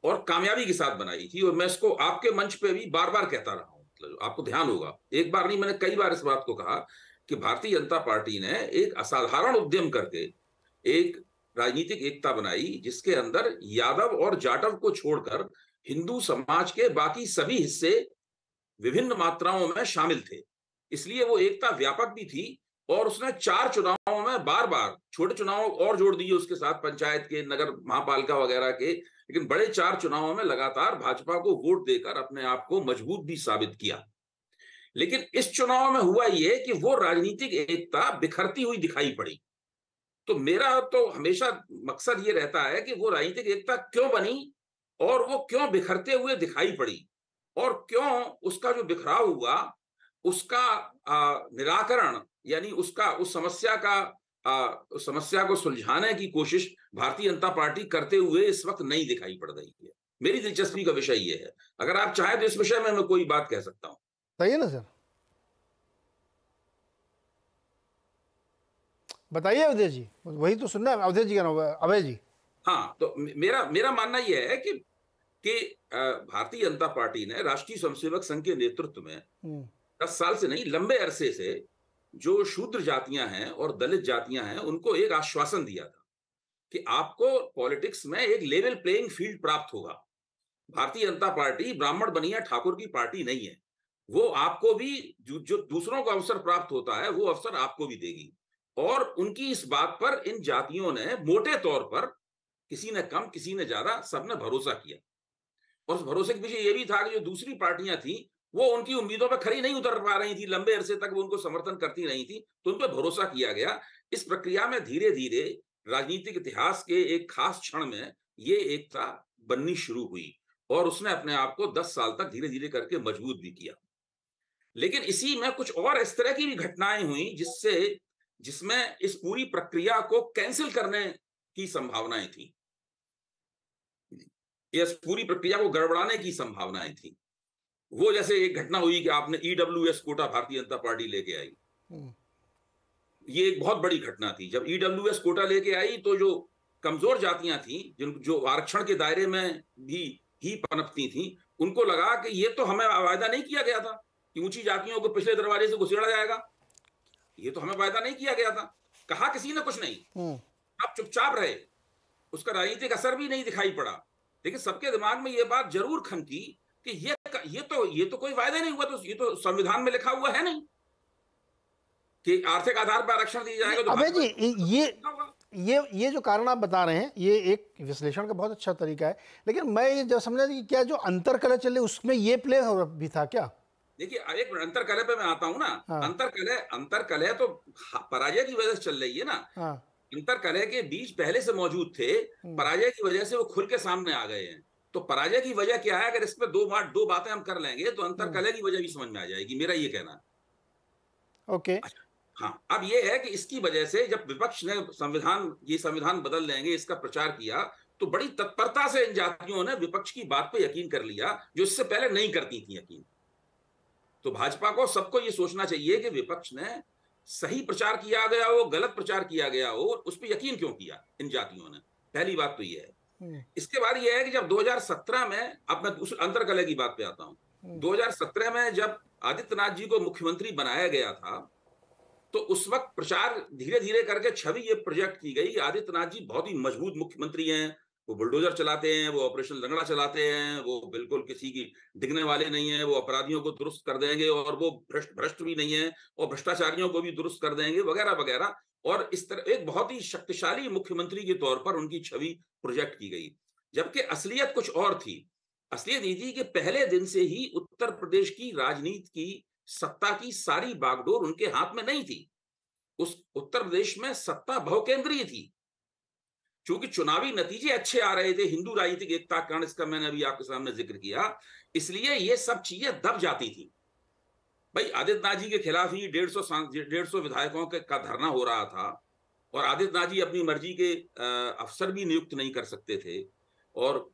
S5: और कामयाबी के साथ बनाई थी। और मैं इसको आपके मंच पे भी बार बार कहता रहा हूं, मतलब आपको ध्यान होगा, एक बार नहीं मैंने कई बार इस बात को कहा कि भारतीय जनता पार्टी ने एक असाधारण उद्यम करके एक राजनीतिक एकता बनाई, जिसके अंदर यादव और जाटव को छोड़कर हिंदू समाज के बाकी सभी हिस्से विभिन्न मात्राओं में शामिल थे। इसलिए वो एकता व्यापक भी थी, और उसने 4 चुनावों में बार बार, छोटे चुनाव और जोड़ दिए उसके साथ, पंचायत के, नगर महापालिका वगैरह के, लेकिन बड़े 4 चुनावों में लगातार भाजपा को वोट देकर अपने आप को मजबूत भी साबित किया। लेकिन इस चुनाव में हुआ ये कि वो राजनीतिक एकता बिखरती हुई दिखाई पड़ी। तो मेरा तो हमेशा मकसद ये रहता है कि वो राजनीतिक एकता क्यों बनी, और वो क्यों बिखरते हुए दिखाई पड़ी, और क्यों उसका जो बिखराव हुआ उसका निराकरण, यानी उसका उस समस्या को सुलझाने की कोशिश भारतीय जनता पार्टी करते हुए इस वक्त नहीं दिखाई पड़ रही है। मेरी दिलचस्पी का विषय ये है। अगर आप चाहें तो इस विषय में मैं कोई बात कह सकता हूं।
S1: सही है ना सर, बताइए अवधेश जी, वही तो सुनना है। अवधेश जी का नाम अभय जी।
S5: हाँ, तो मेरा मानना यह है कि भारतीय जनता पार्टी ने राष्ट्रीय स्वयंसेवक संघ के नेतृत्व में 10 साल से नहीं, लंबे अरसे से जो शूद्र जातियां हैं और दलित जातियां हैं उनको एक आश्वासन दिया था कि आपको पॉलिटिक्स में एक लेवल प्लेइंग फील्ड प्राप्त होगा। भारतीय जनता पार्टी ब्राह्मण बनिया ठाकुर की पार्टी नहीं है। वो आपको भी जो दूसरों को अवसर प्राप्त होता है वो अवसर आपको भी देगी। और उनकी इस बात पर इन जातियों ने मोटे तौर पर, किसी ने कम किसी ने ज्यादा, सबने भरोसा किया। और उस भरोसे के पीछे ये भी था कि जो दूसरी पार्टियां थी वो उनकी उम्मीदों पर खरी नहीं उतर पा रही थी, लंबे अरसे तक वो उनको समर्थन करती रही थी, तो उन पर भरोसा किया गया। इस प्रक्रिया में धीरे धीरे राजनीतिक इतिहास के एक खास क्षण में ये एकता बननी शुरू हुई और उसने अपने आप को 10 साल तक धीरे धीरे करके मजबूत भी किया। लेकिन इसी में कुछ और इस तरह की भी घटनाएं हुई जिसमें इस पूरी प्रक्रिया को कैंसिल करने की संभावनाएं थी, इस पूरी प्रक्रिया को गड़बड़ाने की संभावनाएं थी। वो जैसे एक घटना हुई कि आपने ईडब्ल्यूएस कोटा भारतीय जनता पार्टी लेके आई, ये एक बहुत बड़ी घटना थी। जब ईडब्ल्यूएस कोटा लेके आई तो जो कमजोर जातियां थी, जो आरक्षण के दायरे में भी ही पनपती थी, उनको लगा कि ये तो हमें वायदा नहीं किया गया था कि ऊंची जातियों को पिछले दरवाजे से घुसेड़ा जाएगा, ये तो हमें वायदा नहीं किया गया था। कहा किसी ने कुछ नहीं, अब चुपचाप रहे, उसका राजनीतिक असर भी नहीं दिखाई पड़ा। लेकिन सबके दिमाग में ये बात जरूर खनकी कि ये तो कोई वायदा नहीं हुआ, तो ये तो संविधान में लिखा हुआ है नहीं कि आर्थिक आधार पर आरक्षण दिया जाएगा। तो
S1: अबे जी, ये जो कारण आप बता रहे हैं, ये एक विश्लेषण का बहुत अच्छा तरीका है, लेकिन मैं ये जब समझा कि क्या जो अंतरकलह चले उसमें ये प्ले भी था क्या?
S5: देखिए, एक अंतरकलह पे मैं आता हूं ना। हाँ। अंतरकलह तो पराजय की वजह से चल रही है ना। हाँ। अंतरकलह के बीज पहले से मौजूद थे, पराजय की वजह से वो खुल के सामने आ गए हैं। तो पराजय की वजह क्या है? अगर इस पे दो बातें हम कर लेंगे तो अंतरकलह की वजह भी समझ में आ जाएगी, मेरा ये कहना है।
S1: ओके।
S5: हाँ, अब ये है कि इसकी वजह से जब विपक्ष ने संविधान बदल देंगे इसका प्रचार किया, तो बड़ी तत्परता से इन जातियों ने विपक्ष की बात पे यकीन कर लिया, जो इससे पहले नहीं करती थी यकीन। तो भाजपा को, सबको ये सोचना चाहिए कि विपक्ष ने सही प्रचार किया गया हो, गलत प्रचार किया गया हो, उस पर यकीन क्यों किया इन जातियों ने। पहली बात तो ये है। इसके बाद ये है कि जब 2017 में, अब मैं उस अंतरकलह की बात पे आता हूं, 2017 में जब आदित्यनाथ जी को मुख्यमंत्री बनाया गया था, तो उस वक्त प्रचार धीरे धीरे करके छवि ये प्रोजेक्ट की गई, आदित्यनाथ जी बहुत ही मजबूत मुख्यमंत्री हैं, वो बुलडोजर चलाते हैं, वो ऑपरेशन लंगड़ा चलाते हैं, वो बिल्कुल किसी की डिगने वाले नहीं है, वो अपराधियों को दुरुस्त कर देंगे, और वो भ्रष्ट भी नहीं है, और भ्रष्टाचारियों को भी दुरुस्त कर देंगे, वगैरह वगैरह। और इस तरह एक बहुत ही शक्तिशाली मुख्यमंत्री के तौर पर उनकी छवि प्रोजेक्ट की गई। जबकि असलियत कुछ और थी। असलियत ये थी कि पहले दिन से ही उत्तर प्रदेश की राजनीति की सत्ता की सारी बागडोर उनके हाथ में नहीं थी। उस उत्तर प्रदेश में सत्ता बहुकेंद्रीय थी। चूंकि चुनावी नतीजे अच्छे आ रहे थे, हिंदू राजनीतिक एकता का कारण, इसका मैंने अभी आपके सामने जिक्र किया, इसलिए ये सब चीजें दब जाती थी। भाई, आदित्यनाथ जी के खिलाफ ही 150 विधायकों का धरना हो रहा था, और आदित्यनाथ जी अपनी मर्जी के अफसर भी नियुक्त नहीं कर सकते थे, और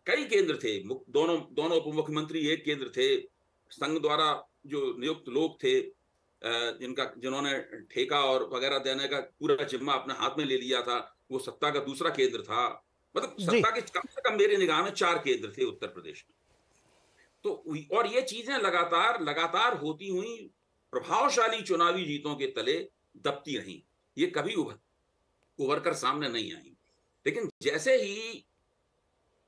S5: कई केंद्र थे, दोनों उप मुख्यमंत्री एक केंद्र थे, संघ द्वारा जो नियुक्त लोग थे, जिन्होंने ठेका और वगैरह देने का पूरा जिम्मा अपने हाथ में ले लिया था, वो सत्ता का दूसरा केंद्र था। मतलब सत्ता के कम से कम मेरे निगाह में 4 केंद्र थे उत्तर प्रदेश में। तो और ये चीजें लगातार होती हुई प्रभावशाली चुनावी जीतों के तले दबती रही, ये कभी उभर कर सामने नहीं आई। लेकिन जैसे ही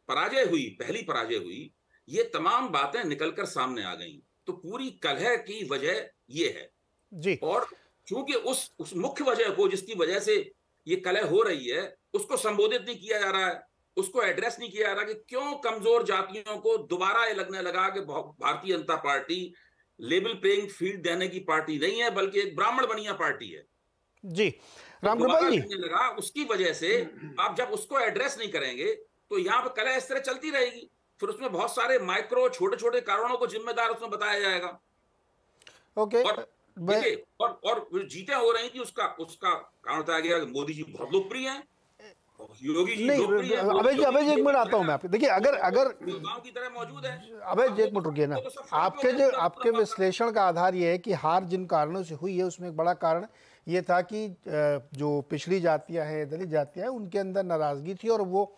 S5: पहली पराजय हुई, ये तमाम बातें निकलकर सामने आ गईं। तो पूरी कलह की वजह ये है
S1: जी।
S5: और चूंकि उस मुख्य वजह को, जिसकी वजह से ये कलह हो रही है, उसको संबोधित नहीं किया जा रहा है, उसको एड्रेस नहीं किया जा रहा कि क्यों कमजोर जातियों को दोबारा ये लगने लगा कि Bharatiya Janata party level playing field देने की पार्टी नहीं है, बल्कि एक ब्राह्मण बनिया पार्टी है।
S1: जी, रामगोपाल जी,
S5: लगा उसकी वजह से आप जब उसको एड्रेस नहीं करेंगे तो यहाँ पे कलह इस तरह चलती रहेगी। फिर उसमें बहुत सारे माइक्रो छोटे छोटे कारणों को जिम्मेदार उसमें बताया जाएगा।
S1: ओके।
S5: और जीतें हो रही थी, उसका कारण बताया गया कि मोदी जी बहुत लोकप्रिय हैं, योगी जी लोकप्रिय हैं।
S1: अबे जी एक मिनट आता हूं मैं आपके। देखिए, अगर
S5: गांव की तरह मौजूद है।
S1: अबे जी एक मिनट रुकिए ना। आपके विश्लेषण का आधार ये है कि हार जिन कारणों से हुई है, उसमें एक बड़ा कारण ये था कि जो पिछड़ी जातियां हैं, दलित जातियां हैं, उनके अंदर नाराजगी थी और वो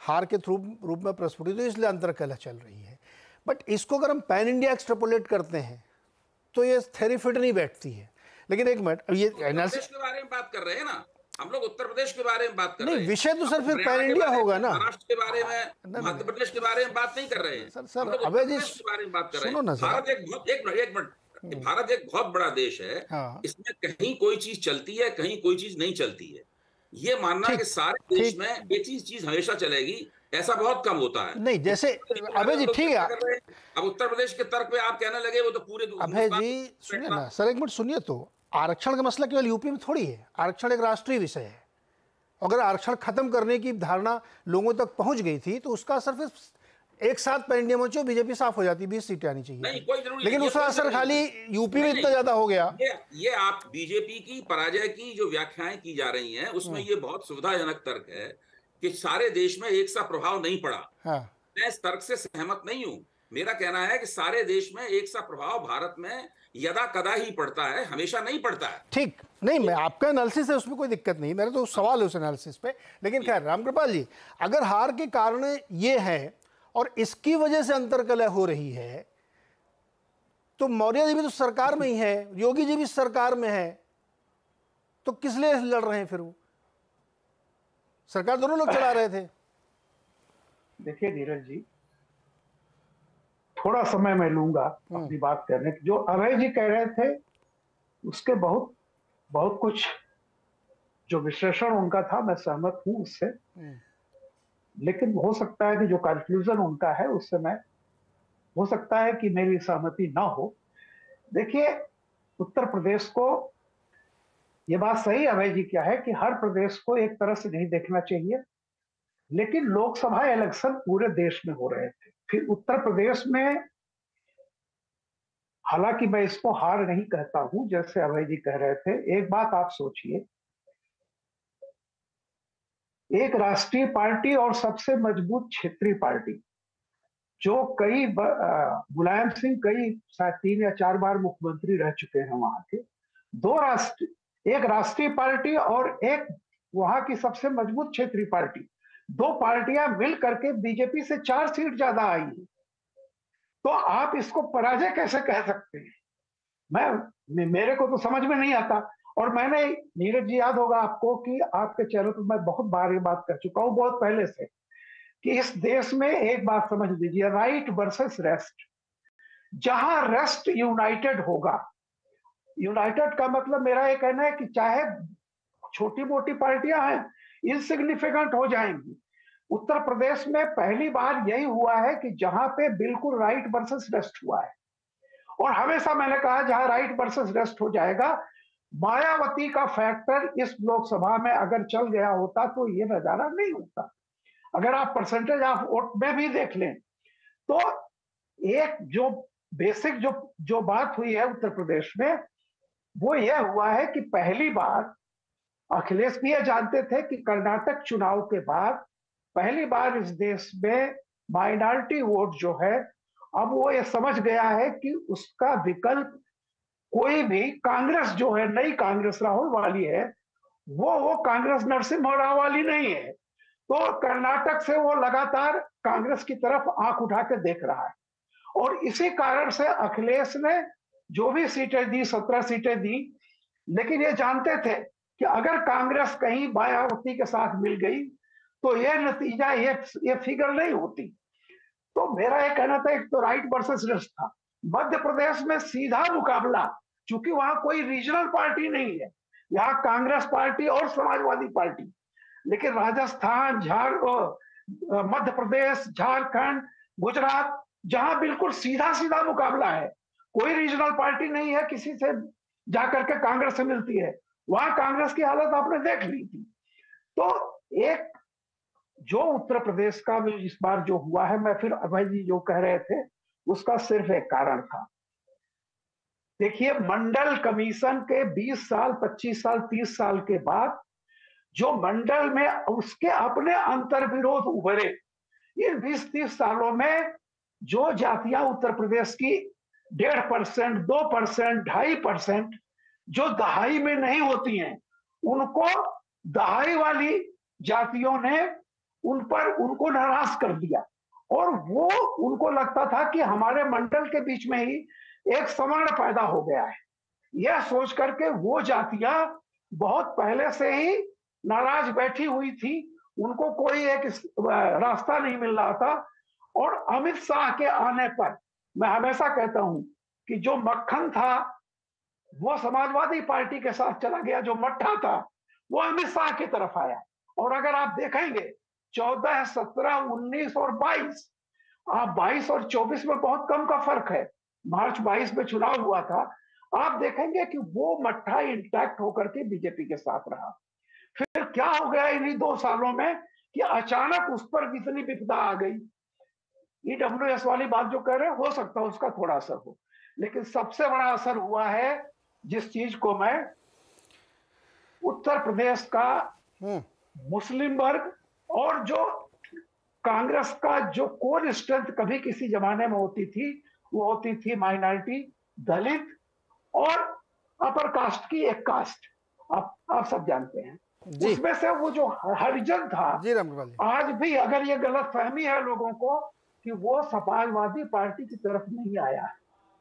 S1: हार के रूप में प्रस्फुटित हुई, इसलिए अंतरकलह चल रही है। बट इसको अगर हम पैन इंडिया एक्सट्रापोलेट करते हैं तो ये थ्योरी फिट नहीं बैठती है। लेकिन एक मिनट, ये
S5: एनालिसिस के बारे में बात कर रहे हैं ना हम लोग, उत्तर प्रदेश के बारे में बात कर रहे हैं।
S1: नहीं, विषय तो सर फिर पैन इंडिया होगा ना।
S5: महाराष्ट्र के बारे में, मध्य प्रदेश के बारे में बात नहीं कर रहे हैं
S1: सर। अबे जी
S5: के बारे में बात कर रहे हैं।
S1: सुनो ना सर,
S5: भारत एक मिनट भारत एक बहुत बड़ा देश है, इसमें कहीं कोई चीज चलती है, कहीं कोई चीज नहीं चलती है। ये मानना कि सारे देश में एक चीज हमेशा चलेगी, ऐसा बहुत कम होता है।
S1: नहीं, जैसे अभय जी ठीक है,
S5: अब उत्तर प्रदेश के तर्क पे आप कहने लगे वो तो पूरे
S1: अभय जी सुनिए ना सर, एक मिनट सुनिए। तो आरक्षण का मसला केवल यूपी में थोड़ी है, आरक्षण एक राष्ट्रीय विषय है। अगर आरक्षण खत्म करने की धारणा लोगों तक पहुंच गई थी तो उसका असर फिर एक साथ पैंडिया मचो, बीजेपी साफ हो जाती, 20 सीटें आनी चाहिए।
S5: नहीं, कोई जरूरी
S1: लेकिन उसका असर खाली यूपी में इतना ज्यादा हो गया।
S5: ये आप बीजेपी की पराजय की जो व्याख्याएं की जा रही हैं उसमें ये बहुत सुविधाजनक तर्क है कि सारे देश में एक सा प्रभाव नहीं पड़ा। मैं इस तर्क से सहमत नहीं हूं। मेरा कहना है कि सारे देश में एक सा प्रभाव भारत में यदा कदा ही पड़ता है, हमेशा नहीं पड़ता है।
S1: ठीक, नहीं मैं आपका एनालिसिस है, उसमें कोई दिक्कत नहीं, मेरा तो सवाल है उस एनालिसिस पे। लेकिन खैर रामकृपाल जी, अगर हार के कारण ये है और इसकी वजह से अंतर्कलह हो रही है, तो मौर्य जी भी तो सरकार में ही है, योगी जी भी सरकार में है, तो किस लिए लड़ रहे हैं फिर? वो सरकार दोनों लोग चला रहे थे।
S2: देखिए नीरज जी, थोड़ा समय मैं लूंगा अपनी बात करने की। जो अभय जी कह रहे थे उसके बहुत कुछ जो विश्लेषण उनका था मैं सहमत हूं उससे, लेकिन हो सकता है कि जो कंक्लूजन उनका है उससे मैं, हो सकता है कि मेरी सहमति ना हो। देखिए उत्तर प्रदेश को, ये बात सही अभय जी क्या है कि हर प्रदेश को एक तरह से नहीं देखना चाहिए, लेकिन लोकसभा इलेक्शन पूरे देश में हो रहे थे। फिर उत्तर प्रदेश में, हालांकि मैं इसको हार नहीं कहता हूं जैसे अभय जी कह रहे थे, एक बात आप सोचिए, एक राष्ट्रीय पार्टी और सबसे मजबूत क्षेत्रीय पार्टी जो कई मुलायम सिंह कई 3 या 4 बार मुख्यमंत्री रह चुके हैं वहां के, एक राष्ट्रीय पार्टी और एक वहां की सबसे मजबूत क्षेत्रीय पार्टी, 2 पार्टियां मिल करके बीजेपी से 4 सीट ज्यादा आई है। तो आप इसको पराजय कैसे कह सकते हैं? मेरे को तो समझ में नहीं आता। और मैंने, नीरज जी याद होगा आपको कि आपके चैनल पर मैं बहुत बार ये बात कर चुका हूं बहुत पहले से, कि इस देश में एक बात समझ लीजिए, राइट वर्सेस रेस्ट। जहां रेस्ट यूनाइटेड होगा, यूनाइटेड का मतलब मेरा ये कहना है कि चाहे छोटी मोटी पार्टियां हैं इनसिग्निफिकेंट हो जाएंगी। उत्तर प्रदेश में पहली बार यही हुआ है कि जहां पे बिल्कुल राइट वर्सेस रेस्ट हुआ है। और हमेशा मैंने कहा जहां राइट वर्सेस रेस्ट हो जाएगा, मायावती का फैक्टर इस लोकसभा में अगर चल गया होता तो ये नजारा नहीं होता। अगर आप परसेंटेज ऑफ वोट में भी देख लें तो एक जो बेसिक जो बात हुई है उत्तर प्रदेश में, वो यह हुआ है कि पहली बार, अखिलेश भी ये जानते थे कि कर्नाटक चुनाव के बाद पहली बार इस देश में माइनॉरिटी वोट जो है, अब वो ये समझ गया है कि उसका विकल्प कोई भी, कांग्रेस जो है, नई कांग्रेस राहुल वाली है, वो कांग्रेस नरसिम्हा राव वाली नहीं है। तो कर्नाटक से वो लगातार कांग्रेस की तरफ आंख उठा के देख रहा है। और इसी कारण से अखिलेश ने जो भी सीटें दी, 17 सीटें दी, लेकिन ये जानते थे कि अगर कांग्रेस कहीं मायावती के साथ मिल गई तो ये नतीजा, ये फिगर नहीं होती। तो मेरा ये कहना था, एक तो राइट वर्सेस लेफ्ट था। मध्य प्रदेश में सीधा मुकाबला, चूंकि वहां कोई रीजनल पार्टी नहीं है, यहाँ कांग्रेस पार्टी और समाजवादी पार्टी, लेकिन राजस्थान, मध्य प्रदेश, झारखंड, गुजरात, जहां बिल्कुल सीधा सीधा मुकाबला है, कोई रीजनल पार्टी नहीं है किसी से जाकर के कांग्रेस से मिलती है, वहां कांग्रेस की हालत आपने देख ली थी। तो एक जो उत्तर प्रदेश का इस बार जो हुआ है, मैं फिर अभय जी जो कह रहे थे उसका सिर्फ एक कारण था। देखिए, मंडल कमीशन के 20 साल, 25 साल, 30 साल के बाद जो मंडल में उसके अपने अंतर्विरोध उभरे, इन 20-30 सालों में जो जातियां उत्तर प्रदेश की 1.5%, 2%, 2.5% जो दहाई में नहीं होती हैं, उनको दहाई वाली जातियों ने उनको नाराज कर दिया। और वो उनको लगता था कि हमारे मंडल के बीच में ही एक सवर्ण पैदा हो गया है। यह सोच करके वो जातियां बहुत पहले से ही नाराज बैठी हुई थी, उनको कोई एक रास्ता नहीं मिल रहा था। और अमित शाह के आने पर, मैं हमेशा कहता हूं कि जो मक्खन था वो समाजवादी पार्टी के साथ चला गया, जो मट्ठा था वो अमित शाह की तरफ आया। और अगर आप देखेंगे 14, 17, 19 और 22, आप 22 और 24 में बहुत कम का फर्क है। मार्च 22 में चुनाव हुआ था, आप देखेंगे कि वो मट्ठा इंटैक्ट होकर के बीजेपी के साथ रहा। फिर क्या हो गया इन्हीं 2 सालों में कि अचानक उस पर इतनी विपदा आ गई। ईडब्ल्यूएस वाली बात जो कह रहे हैं, हो सकता है उसका थोड़ा असर हो, लेकिन सबसे बड़ा असर हुआ है जिस चीज को मैं उत्तर प्रदेश का मुस्लिम वर्ग और जो कांग्रेस का जो कोर स्ट्रेंथ कभी किसी जमाने में होती थी, वो होती थी माइनॉरिटी, दलित और अपर कास्ट की एक कास्ट, आप सब जानते हैं। उसमें से वो जो हरिजन था, आज भी अगर ये गलत फहमी है लोगों को कि वो समाजवादी पार्टी की तरफ नहीं आया है,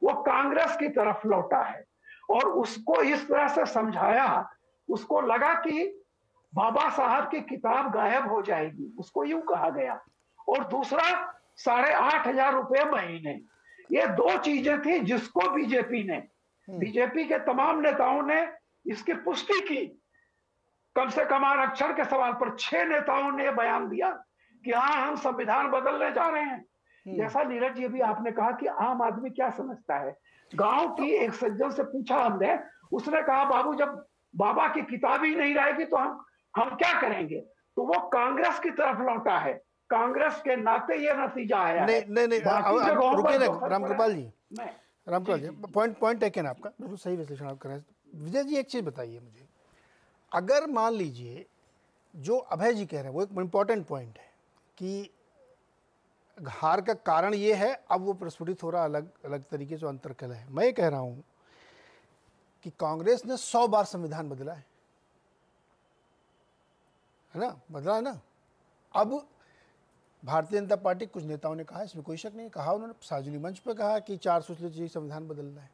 S2: वो कांग्रेस की तरफ लौटा है। और उसको इस तरह से समझाया, उसको लगा कि बाबा साहब की किताब गायब हो जाएगी, उसको यूं कहा गया। और दूसरा 8,500 रुपए महीने, ये 2 चीजें थी जिसको बीजेपी के तमाम नेताओं ने इसकी पुष्टि की। कम से कम आरक्षण के सवाल पर 6 नेताओं ने बयान दिया कि हाँ, हम संविधान बदलने जा रहे हैं। जैसा नीरज जी अभी आपने कहा कि आम आदमी क्या समझता है, गांव की एक सज्जन से पूछा हमने, उसने कहा बाबू जब बाबा की किताब ही नहीं रहेगी तो हम क्या करेंगे। तो वो कांग्रेस की तरफ लौटा है, कांग्रेस के नाते ये नतीजा आया है।
S1: नहीं, रुकिए ना रामकृपाल जी, पॉइंट टेकन आपका, बिल्कुल सही विश्लेषण आप कर रहे हैं। विजय जी एक चीज बताइए मुझे, अगर मान लीजिए जो अभय जी कह रहे हैं वो एक इम्पॉर्टेंट पॉइंट है कि हार का कारण ये है, अब वो प्रस्फुटित हो रहा अलग अलग तरीके से अंतर्कलह है। मैं ये कह रहा हूँ कि कांग्रेस ने 100 बार संविधान बदला है ना, बदला है ना। अब भारतीय जनता पार्टी, कुछ नेताओं ने कहा, इसमें कोई शक नहीं, कहा उन्होंने सार्वजनिक मंच पर कहा कि 400 से संविधान बदलना है।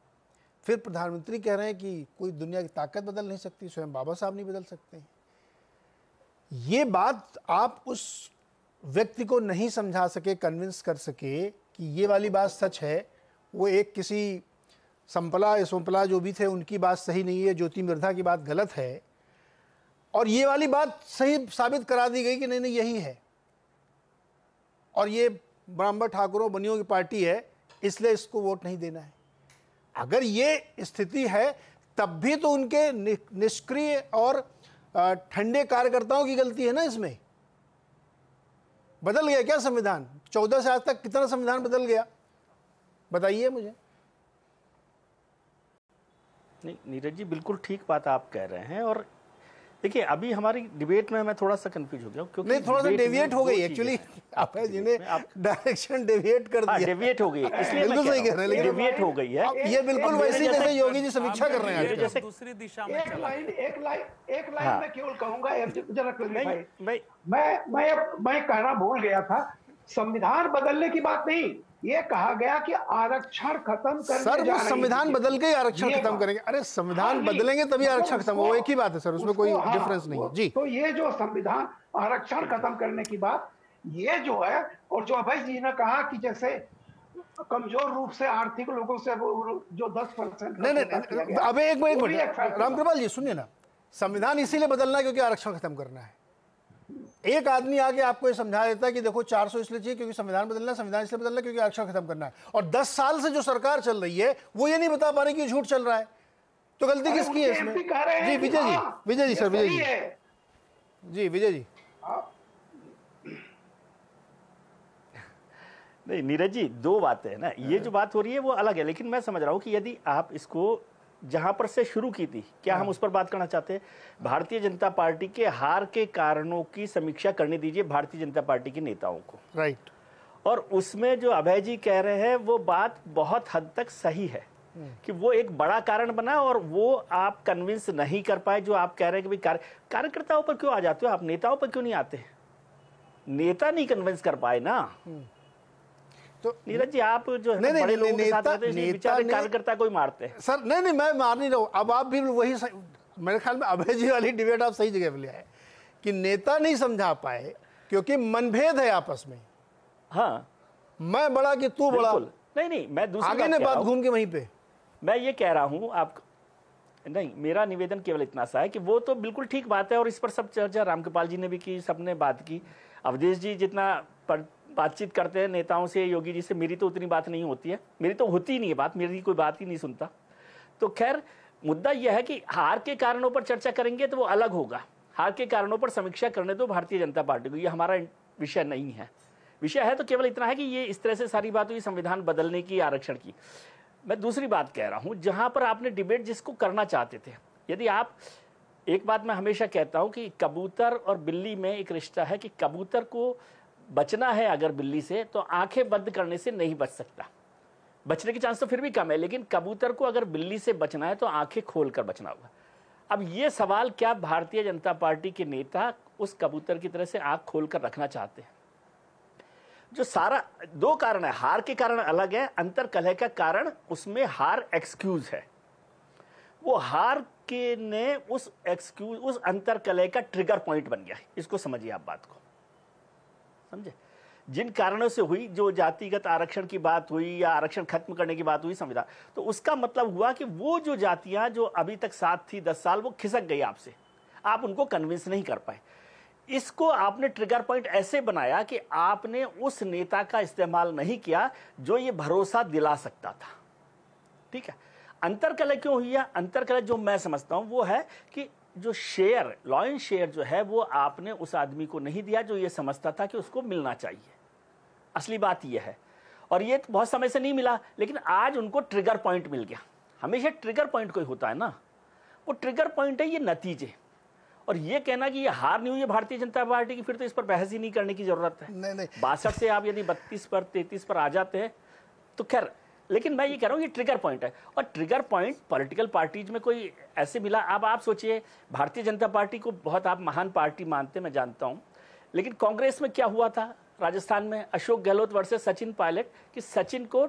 S1: फिर प्रधानमंत्री कह रहे हैं कि कोई दुनिया की ताकत बदल नहीं सकती, स्वयं बाबा साहब नहीं बदल सकते। ये बात आप उस व्यक्ति को नहीं समझा सके, कन्विंस कर सके कि ये वाली बात सच है। वो एक किसी संपला जो भी थे उनकी बात सही नहीं है, ज्योति मिर्धा की बात गलत है, और ये वाली बात सही साबित करा दी गई कि नहीं यही है, और ये ब्राह्मण ठाकुरों बनियों की पार्टी है इसलिए इसको वोट नहीं देना है। अगर ये स्थिति है तब भी तो उनके निष्क्रिय और ठंडे कार्यकर्ताओं की गलती है ना। इसमें बदल गया क्या संविधान? 14 से आज तक कितना संविधान बदल गया, बताइए मुझे।
S3: नहीं नीरज जी, बिल्कुल ठीक बात आप कह रहे हैं। और देखिए अभी हमारी डिबेट में मैं थोड़ा सा कंफ्यूज हो गया क्योंकि
S1: नहीं, थोड़ा सा डेविएट हो गई एक्चुअली, अभय जी ने डायरेक्शन डेविएट कर दिया।
S3: डेविएट हो गई, इसलिए
S1: बिल्कुल सही कह रहे हैं, लेकिन
S3: डेविएट हो गई है।
S1: ये बिल्कुल वैसे जैसे योगी जी समीक्षा कर रहे हैं,
S4: जैसे दूसरी दिशा में
S2: एक लाइन में केवल कहूंगा जरा, मैं कहना भूल गया था, संविधान बदलने की बात नहीं, ये कहा गया कि आरक्षण खत्म करने
S1: सर, वो संविधान बदल के आरक्षण खत्म करेंगे। अरे संविधान बदलेंगे तभी आरक्षण खत्म, वो एक ही बात है सर, उसमें कोई डिफरेंस नहीं है जी।
S2: तो ये जो संविधान आरक्षण खत्म करने की बात, ये जो है, और जो अभय जी ने कहा कि जैसे कमजोर रूप से आर्थिक लोगों से जो 10%
S1: नहीं, अब एक मिनट रामकृपाल जी सुनिए ना, संविधान इसीलिए बदलना है क्योंकि आरक्षण खत्म करना है। एक आदमी आके आपको ये समझा देता है कि देखो 400 इसलिए चाहिए क्योंकि संविधान बदलना है, संविधान इसलिए बदलना है क्योंकि आरक्षण खत्म करना है, और 10 साल से जो सरकार चल रही है वो ये नहीं बता पा रही कि झूठ चल रहा है, तो गलती किसकी है इसमें? जी विजय जी सर, विजय जी
S3: नहीं नीरज जी, 2 बातें हैं ना, ये जो बात हो रही है वो अलग है, लेकिन मैं समझ रहा हूँ कि यदि आप इसको जहां पर से शुरू की थी, क्या हम उस पर बात करना चाहते हैं? भारतीय जनता पार्टी के हार के कारणों की समीक्षा करने दीजिए भारतीय जनता पार्टी के नेताओं को,
S1: राइट।
S3: और उसमें जो अभय जी कह रहे हैं वो बात बहुत हद तक सही है कि वो एक बड़ा कारण बना और वो आप कन्विंस नहीं कर पाए। जो आप कह रहे हैं कि भाई कार्यकर्ताओं पर क्यों आ जाते हो आप, नेताओं पर क्यों नहीं आते? नेता नहीं कन्विंस कर पाए ना। तो नीरज जी आप जो है बड़े लोगों के साथ रहते हैं, बेचारे कार्यकर्ता को ही मारते हैं।
S1: सर नहीं मैं मार नहीं रहा हूं, अब आप भी वही, मेरे ख्याल में अभय जी वाली डिबेट आप सही जगह पे ले आए कि नेता नहीं समझा पाए क्योंकि मनभेद है आपस में।
S3: हाँ,
S1: मैं बड़ा कि तू बड़ा,
S3: नहीं मैं दूसरी
S1: आगे ने बात घूम के वहीं पे।
S3: मैं ये कह रहा हूं आप नहीं, मेरा निवेदन केवल इतना सा है कि वो तो बिल्कुल ठीक बात है और इस पर सब चर्चा रामकृपाल जी ने भी की, सबने बात की। अवधेश जी जितना बातचीत करते हैं नेताओं से, योगी जी से, मेरी तो उतनी बात नहीं होती है, मेरी तो होती ही नहीं है बात, मेरी कोई बात ही नहीं सुनता। तो खैर मुद्दा यह है कि हार के कारणों पर चर्चा करेंगे तो वो अलग होगा, हार के कारणों पर समीक्षा करने दो भारतीय जनता पार्टी को, ये हमारा विषय नहीं है। विषय है तो केवल इतना है कि ये इस तरह से सारी बात हुई संविधान बदलने की, आरक्षण की। मैं दूसरी बात कह रहा हूं, जहां पर आपने डिबेट जिसको करना चाहते थे, यदि आप, एक बात मैं हमेशा कहता हूं कि कबूतर और बिल्ली में एक रिश्ता है कि कबूतर को बचना है अगर बिल्ली से तो आंखें बंद करने से नहीं बच सकता, बचने की चांस तो फिर भी कम है, लेकिन कबूतर को अगर बिल्ली से बचना है तो आंखें खोलकर बचना होगा। अब ये सवाल, क्या भारतीय जनता पार्टी के नेता उस कबूतर की तरह से आंख खोलकर रखना चाहते हैं? जो सारा दो कारण है, हार के कारण अलग है, अंतर कलह का कारण उसमें हार एक्सक्यूज है। वो हार के ने उस एक्सक्यूज, उस अंतर कलह का ट्रिगर पॉइंट बन गया। इसको समझिए आप बात को, समझे? जिन कारणों से हुई, जो जातिगत आरक्षण की बात हुई या आरक्षण खत्म करने की बात हुई संविधान, तो उसका मतलब हुआ कि वो जो जातियां जो अभी तक साथ थी 10 साल, वो खिसक गई आपसे, आप उनको कन्विंस नहीं कर पाए। इसको आपने ट्रिगर पॉइंट ऐसे बनाया कि आपने उस नेता का इस्तेमाल नहीं किया जो ये भरोसा दिला सकता था। ठीक है, अंतरकलह क्यों हुई है? अंतरकलह जो मैं समझता हूं वो है कि जो शेयर, लॉयन शेयर जो है वो आपने उस आदमी को नहीं दिया जो ये समझता था कि उसको मिलना चाहिए। असली बात ये है, और ये बहुत समय से नहीं मिला, लेकिन आज उनको ट्रिगर पॉइंट मिल गया। हमेशा ट्रिगर पॉइंट कोई होता है ना, वो ट्रिगर पॉइंट है ये नतीजे। और ये कहना कि ये हार नहीं हुई है भारतीय जनता पार्टी की, फिर तो इस पर बहस ही नहीं करने की जरूरत है।
S1: नहीं
S3: 62 से आप यदि 32 पर 33 पर आ जाते हैं तो खैर, लेकिन मैं ये कह रहा हूँ ये ट्रिगर पॉइंट है, और ट्रिगर पॉइंट पॉलिटिकल पार्टीज में कोई ऐसे मिला। अब आप सोचिए, भारतीय जनता पार्टी को बहुत आप महान पार्टी मानते, मैं जानता हूँ, लेकिन कांग्रेस में क्या हुआ था राजस्थान में, अशोक गहलोत वर्सेस सचिन पायलट, कि सचिन को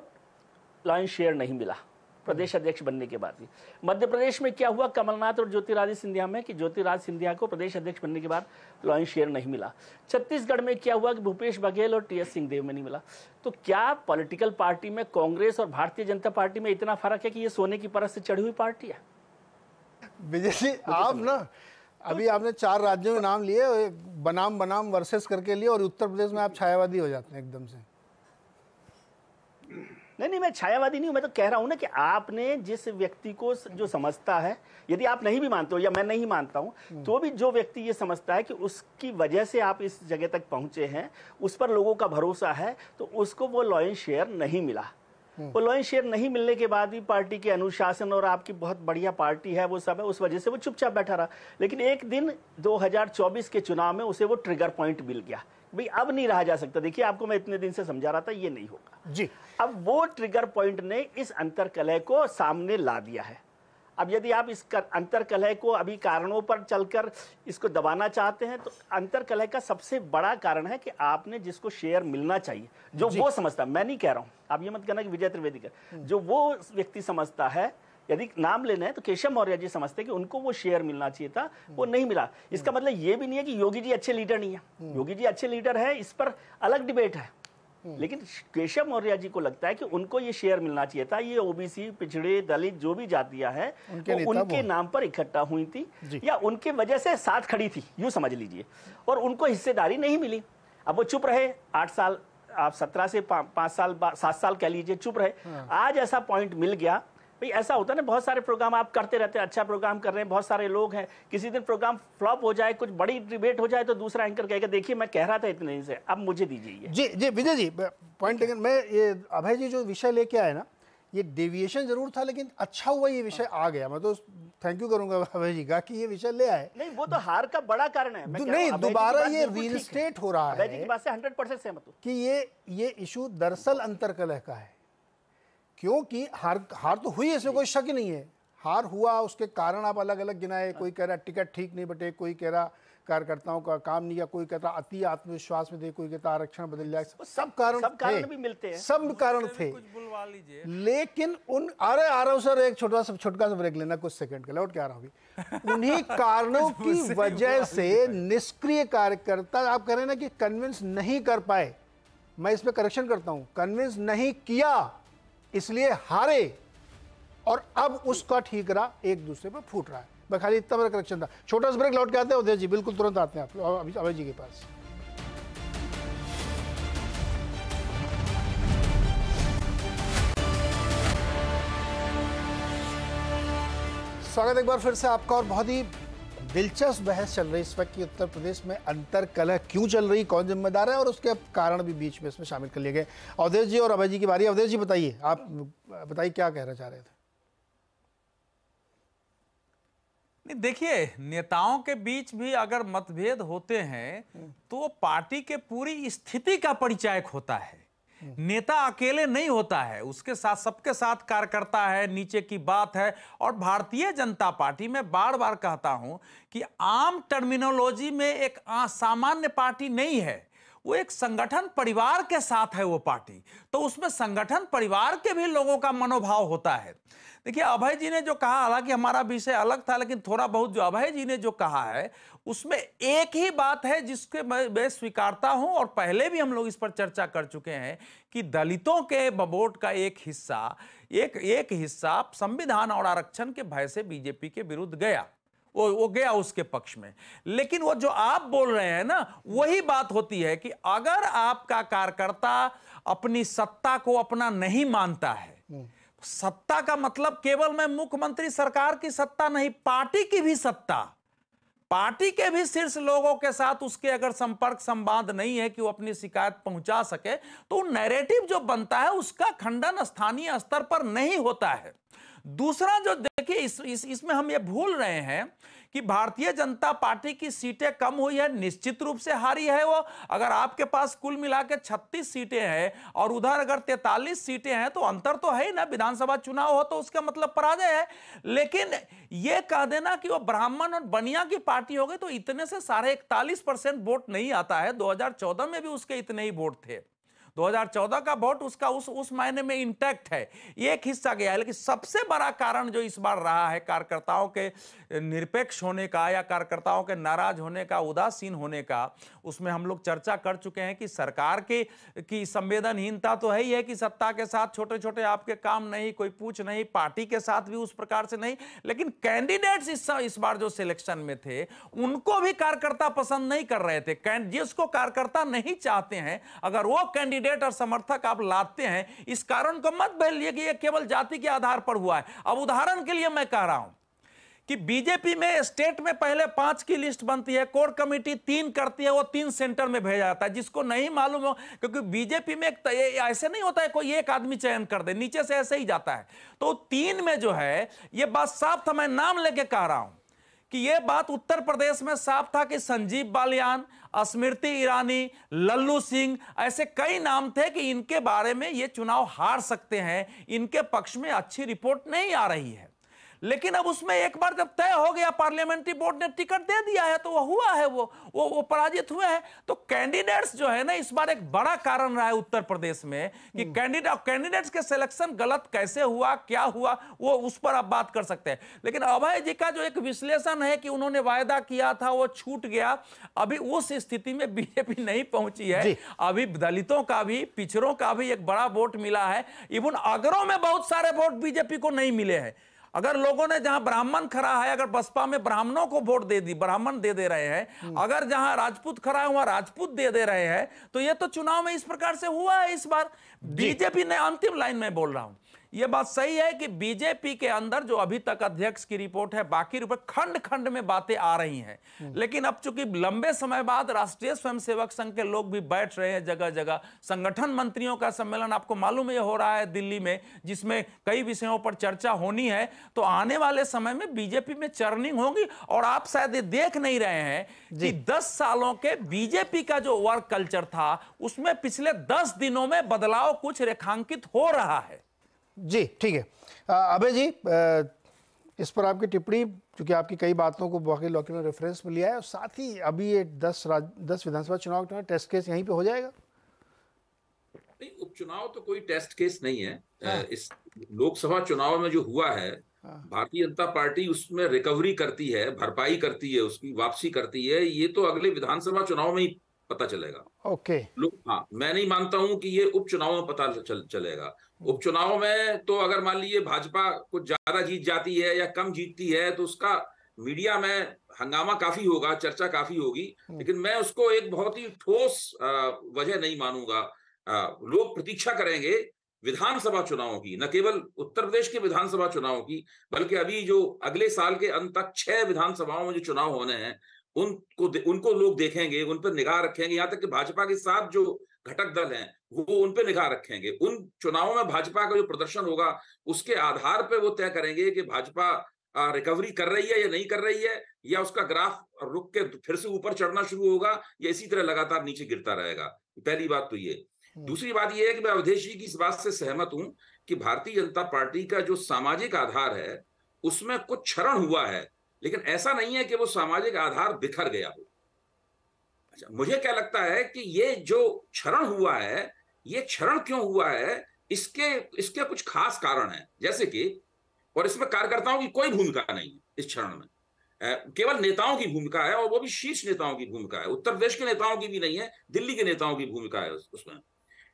S3: लॉयन शेयर नहीं मिला प्रदेश अध्यक्ष बनने के बाद भी। मध्य प्रदेश में क्या हुआ कमलनाथ और ज्योतिरादित्य सिंधिया में, कि ज्योतिरादित्य सिंधिया को प्रदेश अध्यक्ष बनने के बाद लॉयन शेयर नहीं मिला। छत्तीसगढ़ में क्या हुआ कि भूपेश बघेल और टीएस सिंहदेव में नहीं मिला। तो क्या पॉलिटिकल पार्टी में कांग्रेस और भारतीय जनता पार्टी में इतना फर्क है कि ये सोने की परत से चढ़ी हुई पार्टी है?
S1: विजय जी, आप ना अभी आपने 4 राज्यों में नाम लिए, बनाम वर्सेस करके लिए, और उत्तर प्रदेश में आप छायावादी हो जाते हैं एकदम से।
S3: नहीं, मैं छायावादी नहीं हूं, मैं तो कह रहा हूं ना कि आपने जिस व्यक्ति को जो समझता है, यदि आप नहीं भी मानते हो या मैं नहीं मानता हूं, तो भी जो व्यक्ति ये समझता है कि उसकी वजह से आप इस जगह तक पहुंचे हैं, उस पर लोगों का भरोसा है, तो उसको वो लॉयन शेयर नहीं मिला। वो लॉयन शेयर नहीं मिलने के बाद भी पार्टी के अनुशासन और आपकी बहुत बढ़िया पार्टी है वो सब है, उस वजह से वो चुपचाप बैठा रहा। लेकिन एक दिन 2024 के चुनाव में उसे वो ट्रिगर पॉइंट मिल गया, भाई अब नहीं रहा जा सकता। देखिए, आपको मैं इतने दिन से समझा रहा था ये नहीं होगा
S1: जी।
S3: अब वो ट्रिगर पॉइंट ने इस अंतरकलह को सामने ला दिया है। अब यदि आप इस अंतरकलह को अभी कारणों पर चलकर इसको दबाना चाहते हैं, तो अंतरकलह का सबसे बड़ा कारण है कि आपने जिसको शेयर मिलना चाहिए, जो वो समझता, मैं नहीं कह रहा हूं, आप ये मत कहना कि विजय त्रिवेदी का, जो वो व्यक्ति समझता है, यदि नाम लेना है तो केशव मौर्य जी समझते हैं कि उनको वो शेयर मिलना चाहिए था, वो नहीं मिला। इसका मतलब ये भी नहीं है कि योगी जी अच्छे लीडर नहीं है, योगी जी अच्छे लीडर है, इस पर अलग डिबेट है, लेकिन केशव मौर्य जी को लगता है कि उनको ये शेयर मिलना चाहिए था। ये ओबीसी, पिछड़े, दलित जो भी जातियां हैं उनके नाम पर इकट्ठा हुई थी या उनके वजह से साथ खड़ी थी, यूं समझ लीजिए, और उनको हिस्सेदारी नहीं मिली। अब वो चुप रहे 8 साल, आप 17 से 5 साल 7 साल कह लीजिए, चुप रहे। आज ऐसा पॉइंट मिल गया। भाई ऐसा होता है ना, बहुत सारे प्रोग्राम आप करते रहते हैं, अच्छा प्रोग्राम कर रहे हैं, बहुत सारे लोग हैं, किसी दिन प्रोग्राम फ्लॉप हो जाए, कुछ बड़ी डिबेट हो जाए, तो दूसरा एंकर कहेगा देखिए मैं कह रहा था इतने दिन से, अब मुझे दीजिए।
S1: जी विजय जी, पॉइंट टेकन। मैं ये अभय जी जो विषय लेके आए ना, ये डेविएशन जरूर था, लेकिन अच्छा हुआ ये विषय आ गया। मैं तो थैंक यू करूंगा अभय जी का कि ये विषय ले आए।
S3: नहीं, वो तो हार का बड़ा कारण है।
S1: नहीं, दोबारा ये रीइंस्टेट हो रहा है।
S3: अभय जी की बात से 100% सहमत हूं
S1: कि ये इशू दरअसल अंतरकलह का है, क्योंकि हार तो हुई, इसमें कोई शक नहीं है। हार हुआ, उसके कारण आप अलग अलग गिनाए। कोई कह रहा टिकट ठीक नहीं बटे, कोई कह रहा कार्यकर्ताओं का काम नहीं किया, कोई कहता अति आत्मविश्वास में थे, कोई कहता आरक्षण बदल जाए। सब कारण
S3: भी मिलते हैं,
S1: सब कारण थे। लेकिन आ रहा हूं सर, एक छोटा सा ब्रेक लेना कुछ सेकंड का, लौट के आ रहा हूं। उन्हीं कारणों की वजह से निष्क्रिय कार्यकर्ता, आप कह रहे हैं ना कि कन्विंस नहीं कर पाए, मैं इस पर करेक्शन करता हूं, कन्विंस नहीं किया इसलिए हारे। और अब उसका ठीकरा एक दूसरे पर फूट रहा है। मैं खाली इतना बड़ा करेक्शन था। छोटा सा ब्रेक, लौट के आते हैं उदय जी, बिल्कुल तुरंत आते हैं आप अभी अभय जी के पास। स्वागत एक बार फिर से आपका। और बहुत ही दिलचस्प बहस चल रही इस वक्त कि उत्तर प्रदेश में अंतर कलह क्यों चल रही, कौन जिम्मेदार है, और उसके कारण भी बीच में इसमें शामिल कर लिए गए। अवधेश जी और अभय जी की बारी। अवधेश जी बताइए, आप बताइए क्या कहना चाह रहे थे।
S4: नहीं, देखिए, नेताओं के बीच भी अगर मतभेद होते हैं तो पार्टी के पूरी स्थिति का परिचायक होता है। नेता अकेले नहीं होता है, उसके साथ सबके साथ कार्यकर्ता है, नीचे की बात है। और भारतीय जनता पार्टी में बार बार कहता हूं कि आम टर्मिनोलॉजी में एक सामान्य पार्टी नहीं है, वो एक संगठन परिवार के साथ है वो पार्टी। तो उसमें संगठन परिवार के भी लोगों का मनोभाव होता है। देखिए, अभय जी ने जो कहा, हालांकि हमारा विषय अलग था, लेकिन थोड़ा बहुत जो अभय जी ने जो कहा है उसमें एक ही बात है जिसके मैं स्वीकारता हूं, और पहले भी हम लोग इस पर चर्चा कर चुके हैं कि दलितों के वोट का एक हिस्सा संविधान और आरक्षण के भय से बीजेपी के विरुद्ध गया, वो गया उसके पक्ष में। लेकिन वो जो आप बोल रहे हैं ना, वही बात होती है कि अगर आपका कार्यकर्ता अपनी सत्ता को अपना नहीं मानता है, सत्ता का मतलब केवल मैं मुख्यमंत्री सरकार की सत्ता नहीं, पार्टी की भी सत्ता, पार्टी के भी शीर्ष लोगों के साथ उसके अगर संपर्क संवाद नहीं है कि वो अपनी शिकायत पहुंचा सके, तो नैरेटिव जो बनता है उसका खंडन स्थानीय स्तर पर नहीं होता है। दूसरा जो देखिए, इसमें हम ये भूल रहे हैं कि भारतीय जनता पार्टी की सीटें कम हुई है, निश्चित रूप से हारी है वो। अगर आपके पास कुल मिला के 36 सीटें हैं और उधर अगर 43 सीटें हैं तो अंतर तो है ही ना। विधानसभा चुनाव हो तो उसका मतलब पराजय है। लेकिन यह कह देना कि वो ब्राह्मण और बनिया की पार्टी हो गई तो इतने से 41% वोट नहीं आता है। 2014 में भी उसके इतने ही वोट थे। 2014 का वोट उसका उस मायने में इंटैक्ट है, एक हिस्सा गया है। लेकिन सबसे बड़ा कारण जो इस बार रहा है कार्यकर्ताओं के निरपेक्ष होने का या कार्यकर्ताओं के नाराज होने का, उदासीन होने का, उसमें हम लोग चर्चा कर चुके हैं कि सरकार की संवेदनहीनता तो है ही है कि सत्ता के साथ छोटे छोटे आपके काम नहीं, कोई पूछ नहीं, पार्टी के साथ भी उस प्रकार से नहीं। लेकिन कैंडिडेट्स इस बार जो सिलेक्शन में थे उनको भी कार्यकर्ता पसंद नहीं कर रहे थे। जिसको कार्यकर्ता नहीं चाहते हैं, अगर वो कैंडिडेट और समर्थक आप लाते हैं, इस कारण को मत बोलिए कि ये केवल जाति के आधार पर हुआ है। अब उदाहरण के लिए मैं कह रहा हूं कि बीजेपी में स्टेट में पहले 5 की लिस्ट बनती है, कोर कमेटी 3 करती है, वो 3 सेंटर में भेजा जाता है। जिसको नहीं मालूम हो, क्योंकि बीजेपी में ऐसे नहीं होता है कोई एक आदमी चयन कर दे, नीचे से ऐसे ही जाता है। तो 3 में जो है, ये बात साफ था, मैं नाम लेके कह रहा हूं कि यह बात उत्तर प्रदेश में साफ था कि संजीव बालियान, स्मृति ईरानी, लल्लू सिंह, ऐसे कई नाम थे कि इनके बारे में ये चुनाव हार सकते हैं, इनके पक्ष में अच्छी रिपोर्ट नहीं आ रही है। लेकिन अब उसमें एक बार जब तय हो गया, पार्लियामेंट्री बोर्ड ने टिकट दे दिया है, तो वो हुआ है, वो पराजित हुए हैं। तो कैंडिडेट्स जो है ना, इस बार एक बड़ा कारण रहा है उत्तर प्रदेश में कि कैंडिडेट्स के सिलेक्शन गलत कैसे हुआ, क्या हुआ, वो उस पर आप बात कर सकते हैं। लेकिन अभय जी का जो एक विश्लेषण है कि उन्होंने वायदा किया था वो छूट गया, अभी उस स्थिति में बीजेपी नहीं पहुंची है। अभी दलितों का भी, पिछड़ों का भी एक बड़ा वोट मिला है। इवन अगरों में बहुत सारे वोट बीजेपी को नहीं मिले हैं। अगर लोगों ने जहां ब्राह्मण खड़ा है, अगर बसपा में ब्राह्मणों को वोट दे दी, ब्राह्मण दे रहे हैं, अगर जहां राजपूत खड़ा है वहां राजपूत दे रहे हैं, तो ये तो चुनाव में इस प्रकार से हुआ है इस बार। बीजेपी ने, अंतिम लाइन में बोल रहा हूं, यह बात सही है कि बीजेपी के अंदर जो अभी तक अध्यक्ष की रिपोर्ट है, बाकी रिपोर्ट खंड खंड में बातें आ रही हैं। लेकिन अब चूंकि लंबे समय बाद राष्ट्रीय स्वयंसेवक संघ के लोग भी बैठ रहे हैं जगह जगह, संगठन मंत्रियों का सम्मेलन आपको मालूम है हो रहा है दिल्ली में, जिसमें कई विषयों पर चर्चा होनी है। तो आने वाले समय में बीजेपी में चर्निंग होगी। और आप शायद देख नहीं रहे हैं कि 10 सालों के बीजेपी का जो वर्क कल्चर था, उसमें पिछले 10 दिनों में बदलाव कुछ रेखांकित हो रहा है।
S1: जी ठीक है। अभय जी, इस पर आपकी टिप्पणी, क्योंकि आपकी कई बातों को बाकी लोगों ने रेफरेंस में लिया है, और साथ ही अभी ये 10 विधानसभा चुनाव का टेस्ट केस यहीं पे हो जाएगा?
S5: नहीं, उपचुनाव तो कोई टेस्ट केस नहीं है। इस लोकसभा चुनाव में जो हुआ है, भारतीय जनता पार्टी उसमें रिकवरी करती है, भरपाई करती है, उसकी वापसी करती है। ये तो अगले विधानसभा चुनाव में ही पता चलेगा।
S1: ओके।
S5: हाँ, मैं नहीं मानता हूं कि ये उपचुनाव में पता चलेगा। उपचुनाव में तो अगर मान लीजिए भाजपा कुछ ज्यादा जीत जाती है या कम जीतती है तो उसका मीडिया में हंगामा काफी होगा, चर्चा काफी होगी, लेकिन मैं उसको एक बहुत ही ठोस वजह नहीं मानूंगा। लोग प्रतीक्षा करेंगे विधानसभा चुनावों की, न केवल उत्तर प्रदेश के विधानसभा चुनावों की, बल्कि अभी जो अगले साल के अंत तक 6 विधानसभाओं में जो चुनाव होने हैं उनको लोग देखेंगे, उन पर निगाह रखेंगे। यहाँ तक कि भाजपा के साथ जो घटक दल हैं वो उन पर निगाह रखेंगे। उन चुनावों में भाजपा का जो प्रदर्शन होगा उसके आधार पर वो तय करेंगे कि भाजपा रिकवरी कर रही है या नहीं कर रही है, या उसका ग्राफ रुक के फिर से ऊपर चढ़ना शुरू होगा या इसी तरह लगातार नीचे गिरता रहेगा। पहली बात तो ये। दूसरी बात यह है कि मैं अवधेश जी की इस बात से सहमत हूं कि भारतीय जनता पार्टी का जो सामाजिक आधार है उसमें कुछ क्षरण हुआ है, लेकिन ऐसा नहीं है कि वो सामाजिक आधार बिखर गया हो। अच्छा, मुझे क्या लगता है कि ये जो क्षरण हुआ है, ये क्षरण क्यों हुआ है, इसके कुछ खास कारण है। जैसे कि, और इसमें कार्यकर्ताओं की कोई भूमिका नहीं है इस क्षरण में, केवल नेताओं की भूमिका है, और वो भी शीर्ष नेताओं की भूमिका है। उत्तर प्रदेश के नेताओं की भी नहीं है, दिल्ली के नेताओं की भूमिका है उसमें।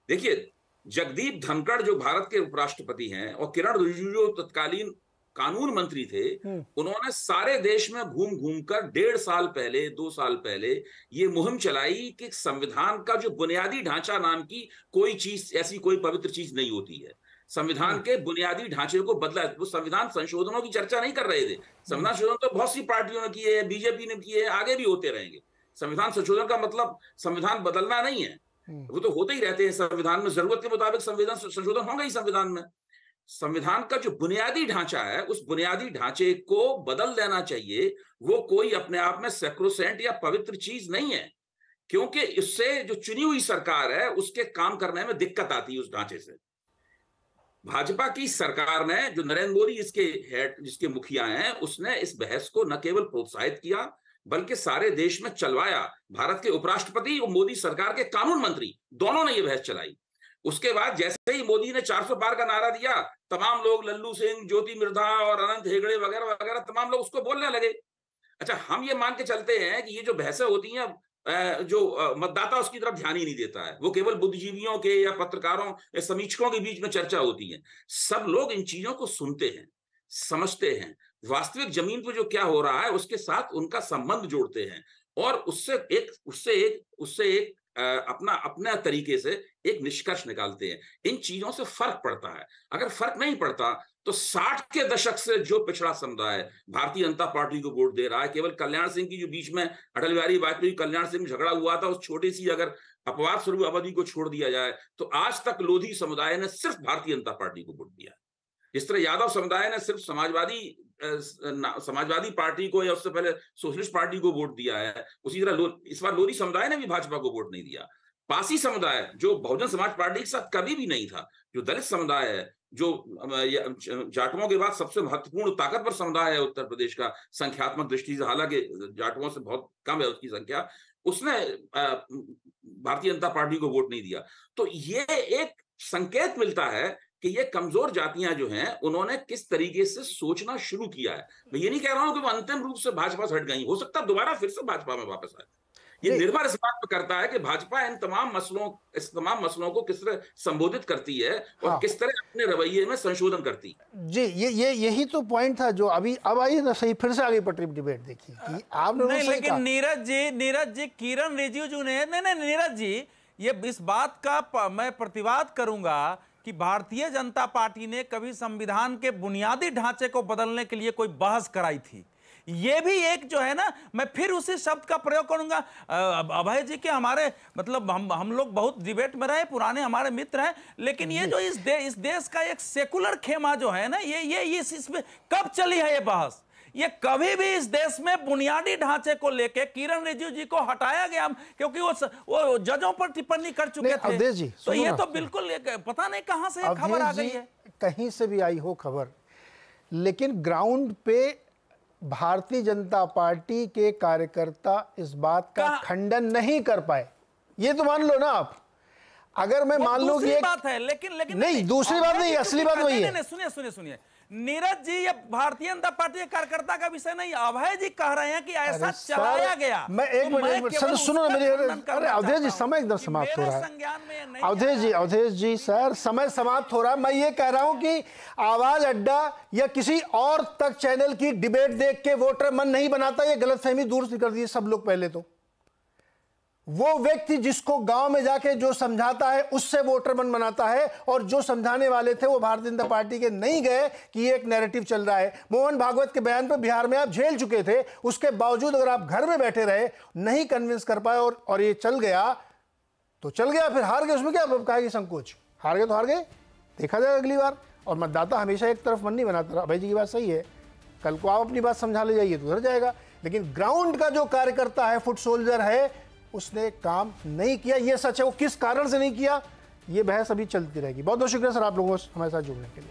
S5: देखिए, जगदीप धनखड़ जो भारत के उपराष्ट्रपति हैं और किरण रिजिजू जो तत्कालीन कानून मंत्री थे, उन्होंने सारे देश में घूम घूम कर 1.5 साल पहले 2 साल पहले ये मुहिम चलाई कि संविधान का जो बुनियादी ढांचा नाम की कोई चीज, ऐसी कोई पवित्र चीज नहीं होती है। संविधान के बुनियादी ढांचे को बदला। वो संविधान संशोधनों की चर्चा नहीं कर रहे थे। संविधान संशोधन तो बहुत सी पार्टियों ने किए हैं, बीजेपी ने किए हैं, आगे भी होते रहेंगे। संविधान संशोधन का मतलब संविधान बदलना नहीं है, वो तो होते ही रहते हैं। संविधान में जरूरत के मुताबिक संविधान संशोधन होंगे ही संविधान में। संविधान का जो बुनियादी ढांचा है उस बुनियादी ढांचे को बदल देना चाहिए। वो कोई अपने आप में सैक्रोसेंट या पवित्र चीज नहीं है, क्योंकि इससे जो चुनी हुई सरकार है उसके काम करने में दिक्कत आती है उस ढांचे से। भाजपा की सरकार ने, जो नरेंद्र मोदी इसके हेड, जिसके मुखिया हैं, उसने इस बहस को न केवल प्रोत्साहित किया बल्कि सारे देश में चलवाया। भारत के उपराष्ट्रपति और मोदी सरकार के कानून मंत्री दोनों ने यह बहस चलाई। उसके बाद जैसे ही मोदी ने 400 पार का नारा दिया, तमाम लोग, लल्लू सिंह, ज्योति मिर्धा और अनंत हेगड़े वगैरह वगैरह, तमाम लोग उसको बोलने लगे। अच्छा, हम ये मान के चलते हैं कि ये जो बहसें होती हैं, जो मतदाता उसकी तरफ ध्यान ही नहीं देता है, वो केवल बुद्धिजीवियों के या पत्रकारों या समीक्षकों के बीच में चर्चा होती है। सब लोग इन चीजों को सुनते हैं, समझते हैं, वास्तविक जमीन पर जो क्या हो रहा है उसके साथ उनका संबंध जोड़ते हैं, और उससे एक अपना तरीके से एक निष्कर्ष निकालते हैं। इन चीजों से फर्क पड़ता है। अगर फर्क नहीं पड़ता तो 60 के दशक से जो पिछड़ा समुदाय भारतीय जनता पार्टी को वोट दे रहा है, केवल कल्याण सिंह की जो बीच में अटल बिहारी वाजपेयी कल्याण सिंह झगड़ा हुआ था, उस छोटी सी अगर अपवाद स्वरूप अवधि को छोड़ दिया जाए तो आज तक लोधी समुदाय ने सिर्फ भारतीय जनता पार्टी को वोट दिया। जिस तरह यादव समुदाय ने सिर्फ समाजवादी पार्टी को या उससे पहले सोशलिस्ट पार्टी को वोट दिया है, उसी तरह इस बार लोधी समुदाय ने भी भाजपा को वोट नहीं दिया। पासी समुदाय जो बहुजन समाज पार्टी के साथ कभी भी नहीं था, जो दलित समुदाय है, जो जाटुओं के बाद सबसे महत्वपूर्ण ताकतवर समुदाय है उत्तर प्रदेश का संख्यात्मक दृष्टि से, हालांकि जाटुओं से बहुत कम है उसकी संख्या, उसने भारतीय जनता पार्टी को वोट नहीं दिया। तो ये एक संकेत मिलता है कि ये कमजोर जातियां जो हैं उन्होंने किस तरीके से सोचना शुरू किया है। मैं ये नहीं कह रहा हूं कि वो अंतिम रूप से भाजपा से हट गई, हो सकता है दोबारा फिर से भाजपा में वापस आए। ये निर्भर इस बात पर करता है कि भाजपा इस तमाम मसलों को किस तरह संबोधित करती है और किस तरह अपने रवैये में संशोधन करती है।
S1: जी, यही तो पॉइंट था जो अब आइए ना, सही फिर से आगे पटरी डिबेट देखिए कि आपने
S4: नहीं, लेकिन नीरज जी किरण रिजिजू ने नहीं नीरज जी, ये इस बात का मैं प्रतिवाद करूंगा कि भारतीय जनता पार्टी ने कभी संविधान के बुनियादी ढांचे को बदलने के लिए कोई बहस कराई थी। ये भी एक जो है ना, मैं फिर उसी शब्द का प्रयोग करूंगा। अभय जी के हमारे मतलब हम लोग बहुत डिबेट में रहे, पुराने हमारे मित्र हैं, लेकिन ये जो इस देश का एक सेकुलर खेमा जो है ना, ये इसमें कब चली है ये बहस? ये कभी भी इस देश में बुनियादी ढांचे को लेके किरण रिजिजू जी को हटाया गया, क्योंकि वो जजों पर टिप्पणी कर चुके थे।
S1: जी,
S4: तो ये तो बिल्कुल पता नहीं कहां से खबर आ गई है,
S1: कहीं से भी आई हो खबर, लेकिन ग्राउंड पे भारतीय जनता पार्टी के कार्यकर्ता इस बात का खंडन नहीं कर पाए। ये तो मान लो ना आप। अगर मैं मान लूं कि
S4: बात है, लेकिन
S1: नहीं, दूसरी बात नहीं, असली बात वही है।
S4: सुनिए नीरज जी, ये भारतीय जनता पार्टी के कार्यकर्ता का विषय नहीं, अभय जी कह रहे हैं कि ऐसा चलाया गया।
S1: मैं एक मिनट सर सुनो ना मेरी, अरे अवधेश जी समय एकदम समाप्त हो रहा है। अवधेश जी सर समय समाप्त हो रहा है। मैं ये कह रहा हूं कि आवाज अड्डा या किसी और तक चैनल की डिबेट देख के वोटर मन नहीं बनाता, ये गलतफहमी दूर से कर दी सब लोग। पहले तो वो व्यक्ति जिसको गांव में जाके जो समझाता है उससे वोटर मन बनाता है, और जो समझाने वाले थे वो भारतीय जनता पार्टी के नहीं गए कि ये एक नैरेटिव चल रहा है। मोहन भागवत के बयान पर बिहार में आप झेल चुके थे, उसके बावजूद अगर आप घर में बैठे रहे, नहीं कन्विंस कर पाए और ये चल गया तो चल गया, फिर हार गए, उसमें क्या कहा संकोच, हार गए तो हार गए, देखा जाएगा अगली बार। और मतदाता हमेशा एक तरफ मन नहीं बनाता। अभय जी की बात सही है, कल को आप अपनी बात समझा ले जाइए तो उधर जाएगा, लेकिन ग्राउंड का जो कार्यकर्ता है, फुट सोल्जर है, उसने काम नहीं किया। ये सच है, वो किस कारण से नहीं किया, ये बहस अभी चलती रहेगी। बहुत बहुत शुक्रिया सर आप लोगों को हमारे साथ जुड़ने के लिए।